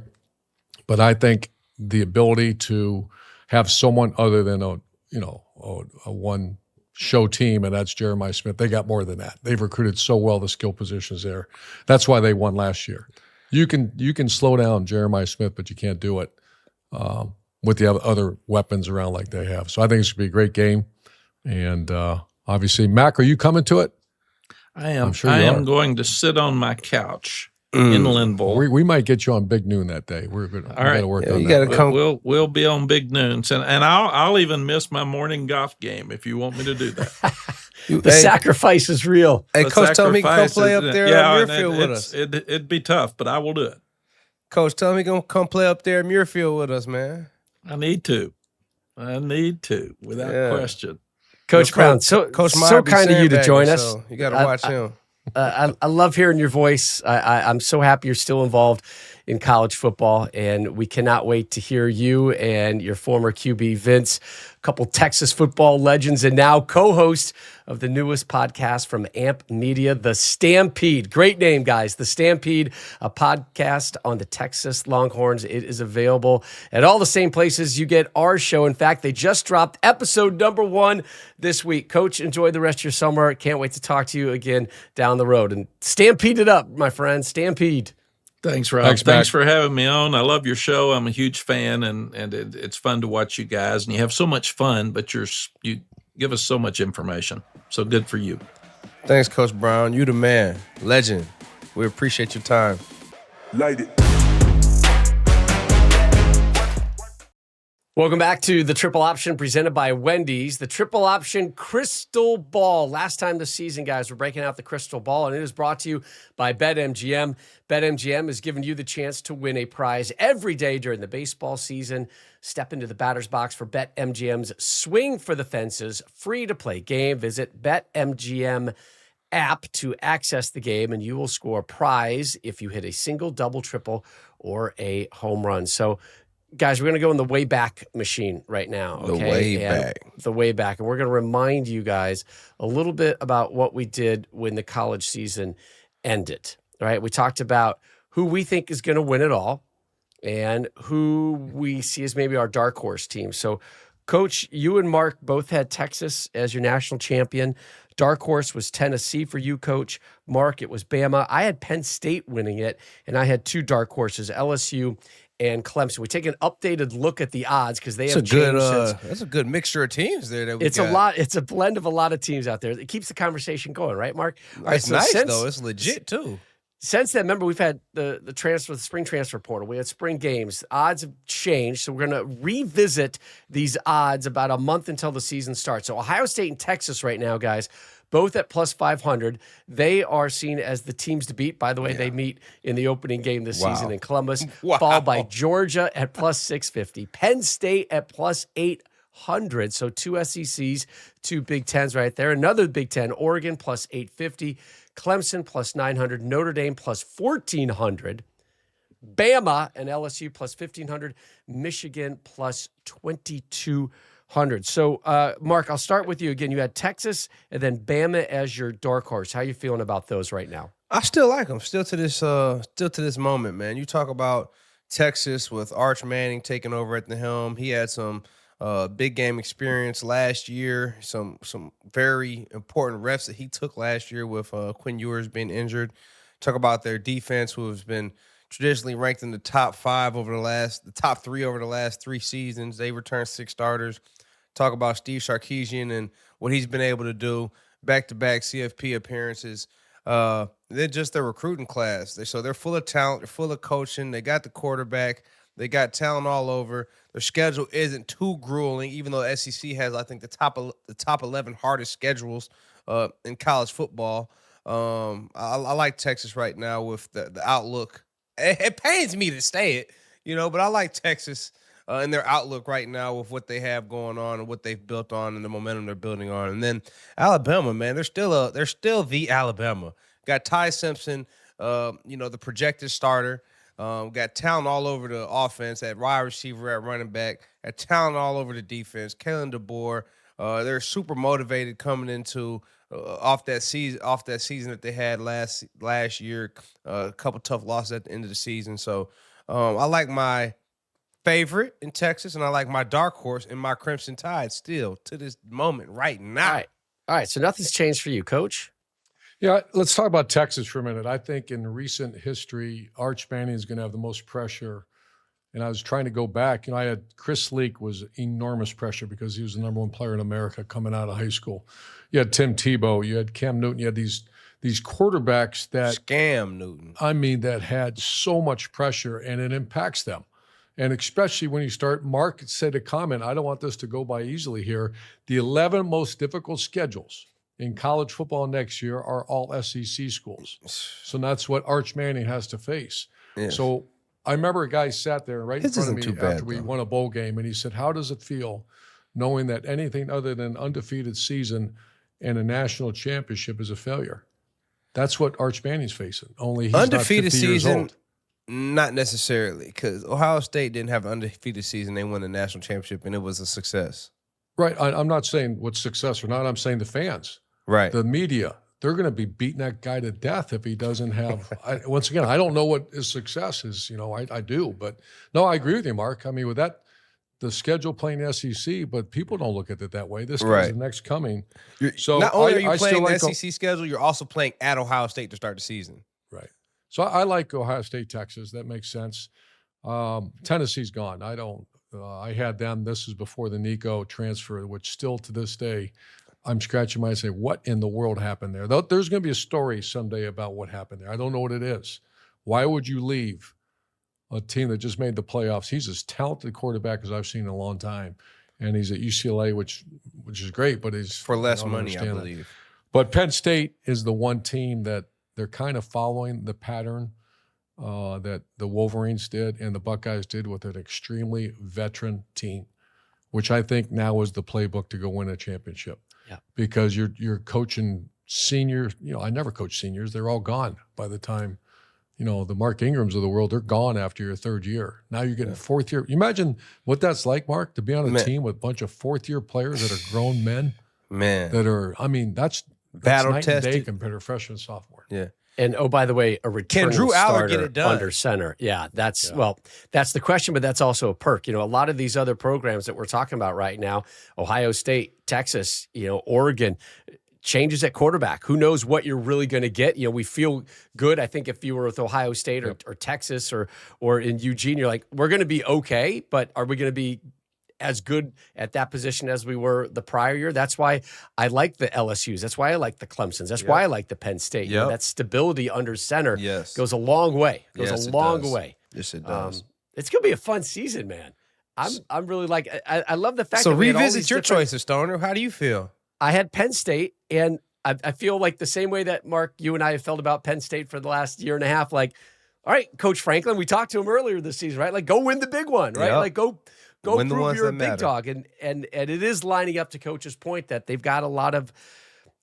But I think the ability to have someone other than a one-show team, and that's Jeremiah Smith, they got more than that. They've recruited so well the skill positions there. That's why they won last year. You can slow down Jeremiah Smith, but you can't do it with the other weapons around like they have. So I think it's going to be a great game. And obviously, Mack, are you coming to it? I am. I'm sure I you am are. going to sit on my couch in Linville. We might get you on Big Noon that day. We're good. All right. Got to work on you that. gotta come. We'll be on Big Noons, and I'll even miss my morning golf game if you want me to do that. The sacrifice is real. Hey, The Coach, tell me he can come sacrifice play is- up there yeah, at and Muirfield with us. It'd be tough, but I will do it. Coach, tell me he gonna come play up there at Muirfield with us, man. I need to, without question. Coach Brown, so Meyer so be kind of you to sandbagging, join us. so you got to watch him. I love hearing your voice. I'm so happy you're still involved in college football, and we cannot wait to hear you and your former QB, Vince, a couple Texas football legends, and now co-host of the newest podcast from AMP Media, The Stampede. Great name, guys. The Stampede, a podcast on the Texas Longhorns. It is available at all the same places you get our show. In fact, they just dropped episode number 1 this week. Coach, enjoy the rest of your summer. Can't wait to talk to you again down the road. And stampede it up, my friend. Stampede. Thanks, Rob. Thanks for having me on. I love your show. I'm a huge fan, and it's fun to watch you guys. And you have so much fun, but you give us so much information. So good for you. Thanks, Coach Brown. You the man. Legend. We appreciate your time. Light it. Welcome back to the Triple Option presented by Wendy's. The Triple Option Crystal Ball. Last time this season, guys, we're breaking out the Crystal Ball, and it is brought to you by BetMGM. BetMGM is giving you the chance to win a prize every day during the baseball season. Step into the batter's box for BetMGM's Swing for the Fences free-to-play game. Visit BetMGM app to access the game, and you will score a prize if you hit a single, double, triple, or a home run. So, guys, we're going to go in the Wayback Machine right now. Okay? The Wayback. And we're going to remind you guys a little bit about what we did when the college season ended. All right. We talked about who we think is going to win it all and who we see as maybe our dark horse team. So, Coach, you and Mark both had Texas as your national champion. Dark horse was Tennessee for you, Coach. Mark, it was Bama. I had Penn State winning it, and I had two dark horses, LSU and Clemson. We take an updated look at the odds because they have changed since. That's a good mixture of teams there. That we It's got. a lot. It's a blend of a lot of teams out there. It keeps the conversation going, right, Mark? All right, It's nice though. It's legit too. Since then, remember, we've had the spring transfer portal. We had spring games. Odds have changed, so we're going to revisit these odds about a month until the season starts. So Ohio State and Texas right now, guys, both at plus 500. They are seen as the teams to beat. By the way, they meet in the opening game this season in Columbus, followed by Georgia at plus 650, Penn State at plus 800. So two SECs, two Big Tens right there. Another Big Ten, Oregon plus 850. Clemson plus 900, Notre Dame plus 1,400, Bama and LSU plus 1,500, Michigan plus 2,200. So, Mark, I'll start with you again. You had Texas and then Bama as your dark horse. How are you feeling about those right now? I still like them. Still to this moment, man. You talk about Texas with Arch Manning taking over at the helm. He had some big game experience last year, some very important reps that he took last year with Quinn Ewers being injured. Talk about their defense, who has been traditionally ranked in the top three over the last 3 seasons. They returned 6 starters. Talk about Steve Sarkisian and what he's been able to do, back-to-back CFP appearances. They're just their recruiting class. They're full of talent. They're full of coaching. They got the quarterback. They got talent all over. Their schedule isn't too grueling, even though SEC has, I think, the top 11 hardest schedules in college football. I like Texas right now with the outlook. It pains me to say it, but I like Texas and their outlook right now with what they have going on and what they've built on and the momentum they're building on. And then Alabama, man, they're still the Alabama. Got Ty Simpson, the projected starter. Got talent all over the offense, at wide receiver, at running back, at talent all over the defense. Kalen DeBoer, they're super motivated coming into off that season that they had last year. A couple tough losses at the end of the season. So I like my favorite in Texas, and I like my dark horse in my Crimson Tide still to this moment right now. All right. So nothing's changed for you, Coach. Yeah, let's talk about Texas for a minute. I think in recent history, Arch Manning is going to have the most pressure. And I was trying to go back. I had Chris Leak was enormous pressure because he was the #1 player in America coming out of high school. You had Tim Tebow. You had Cam Newton. You had these quarterbacks that Scam Newton. I mean, that had so much pressure, and it impacts them. And especially when you start, Mark said a comment, I don't want this to go by easily here. The 11 most difficult schedules in college football next year are all SEC schools. So that's what Arch Manning has to face. Yeah. So I remember a guy sat there right in This front of isn't me too bad, after we though. won a bowl game, and he said, how does it feel knowing that anything other than undefeated season and a national championship is a failure? That's what Arch Manning's facing, only he's Undefeated not 50 years season, old. not necessarily, because Ohio State didn't have an undefeated season. They won the national championship, and it was a success. Right. I'm not saying what's success or not. I'm saying the fans. Right. The media, they're going to be beating that guy to death if he doesn't have. Once again, I don't know what his success is. I do, but no, I agree with you, Mark. I mean, with that, the schedule playing SEC, but people don't look at it that way. This guy's the next coming. So not only are you I playing still the like SEC schedule, you're also playing at Ohio State to start the season. Right. So I like Ohio State, Texas. That makes sense. Tennessee's gone. I don't. I had them. This is before the Nico transfer, which still to this day, I'm scratching my head saying, what in the world happened there? There's going to be a story someday about what happened there. I don't know what it is. Why would you leave a team that just made the playoffs? He's as talented quarterback as I've seen in a long time. And he's at UCLA, which is great, but he's For less I don't money, I understand that. believe. But Penn State is the one team that they're kind of following the pattern that the Wolverines did and the Buckeyes did with an extremely veteran team, which I think now is the playbook to go win a championship. Yeah. Because you're coaching seniors. I never coach seniors. They're all gone by the time, the Mark Ingrams of the world, they're gone after your third year. Now you're getting fourth year. You imagine what that's like, Mark, to be on a team with a bunch of fourth year players that are grown men. Man. That are, that's Battle night and day tested. compared to freshman, sophomore. Yeah. And oh, by the way, a returning Drew Aller get starter it done? under center. Yeah, that's the question, but that's also a perk. A lot of these other programs that we're talking about right now, Ohio State, Texas, Oregon, changes at quarterback. Who knows what you're really going to get? We feel good. I think if you were with Ohio State or Texas or in Eugene, you're like, we're going to be okay, but are we going to be as good at that position as we were the prior year? That's why I like the LSUs. That's why I like the Clemsons. That's why I like the Penn State. That stability under center goes a long way. Goes a long way. Yes, it does. It's going to be a fun season, man. I'm really I love the fact So that we had all revisit these your different- choices, Stoner. How do you feel? I had Penn State, and I feel like the same way that, Mark, you and I have felt about Penn State for the last year and a half. Like, all right, Coach Franklin, we talked to him earlier this season, right? Like, go win the big one, right? Yep. Like, go Win the prove ones you're a that big matter. dog. And it is lining up to Coach's point that they've got a lot of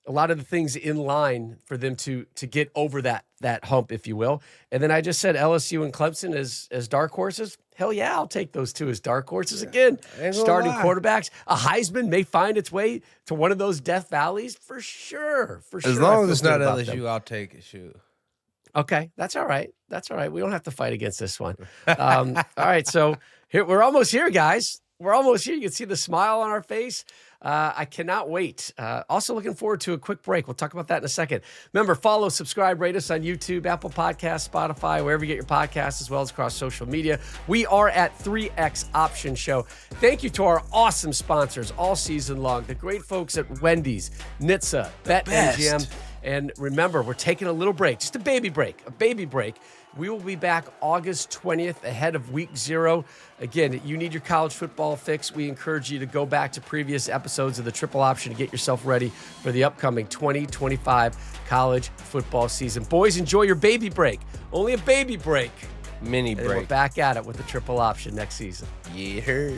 the things in line for them to get over that hump, if you will. And then I just said LSU and Clemson as dark horses. Hell yeah, I'll take those two as dark horses again. Ain't gonna Starting lie. quarterbacks. A Heisman may find its way to one of those Death Valleys for sure. As I long feel as it's good not about LSU, them. I'll take it. Shoot. Okay, that's all right. That's all right. We don't have to fight against this one. All right, so here we're almost here, guys. We're almost here. You can see the smile on our face. I cannot wait. Also looking forward to a quick break. We'll talk about that in a second. Remember, follow, subscribe, rate us on YouTube, Apple Podcasts, Spotify, wherever you get your podcasts, as well as across social media. We are at 3X Option Show. Thank you to our awesome sponsors all season long, the great folks at Wendy's, NHTSA, BetMGM. And remember, we're taking a little break, just a baby break. We will be back August 20th ahead of week 0. Again, you need your college football fix. We encourage you to go back to previous episodes of the Triple Option to get yourself ready for the upcoming 2025 college football season. Boys, enjoy your baby break. Only a baby break. Mini And then we're break. back at it with the Triple Option next season. Yeah.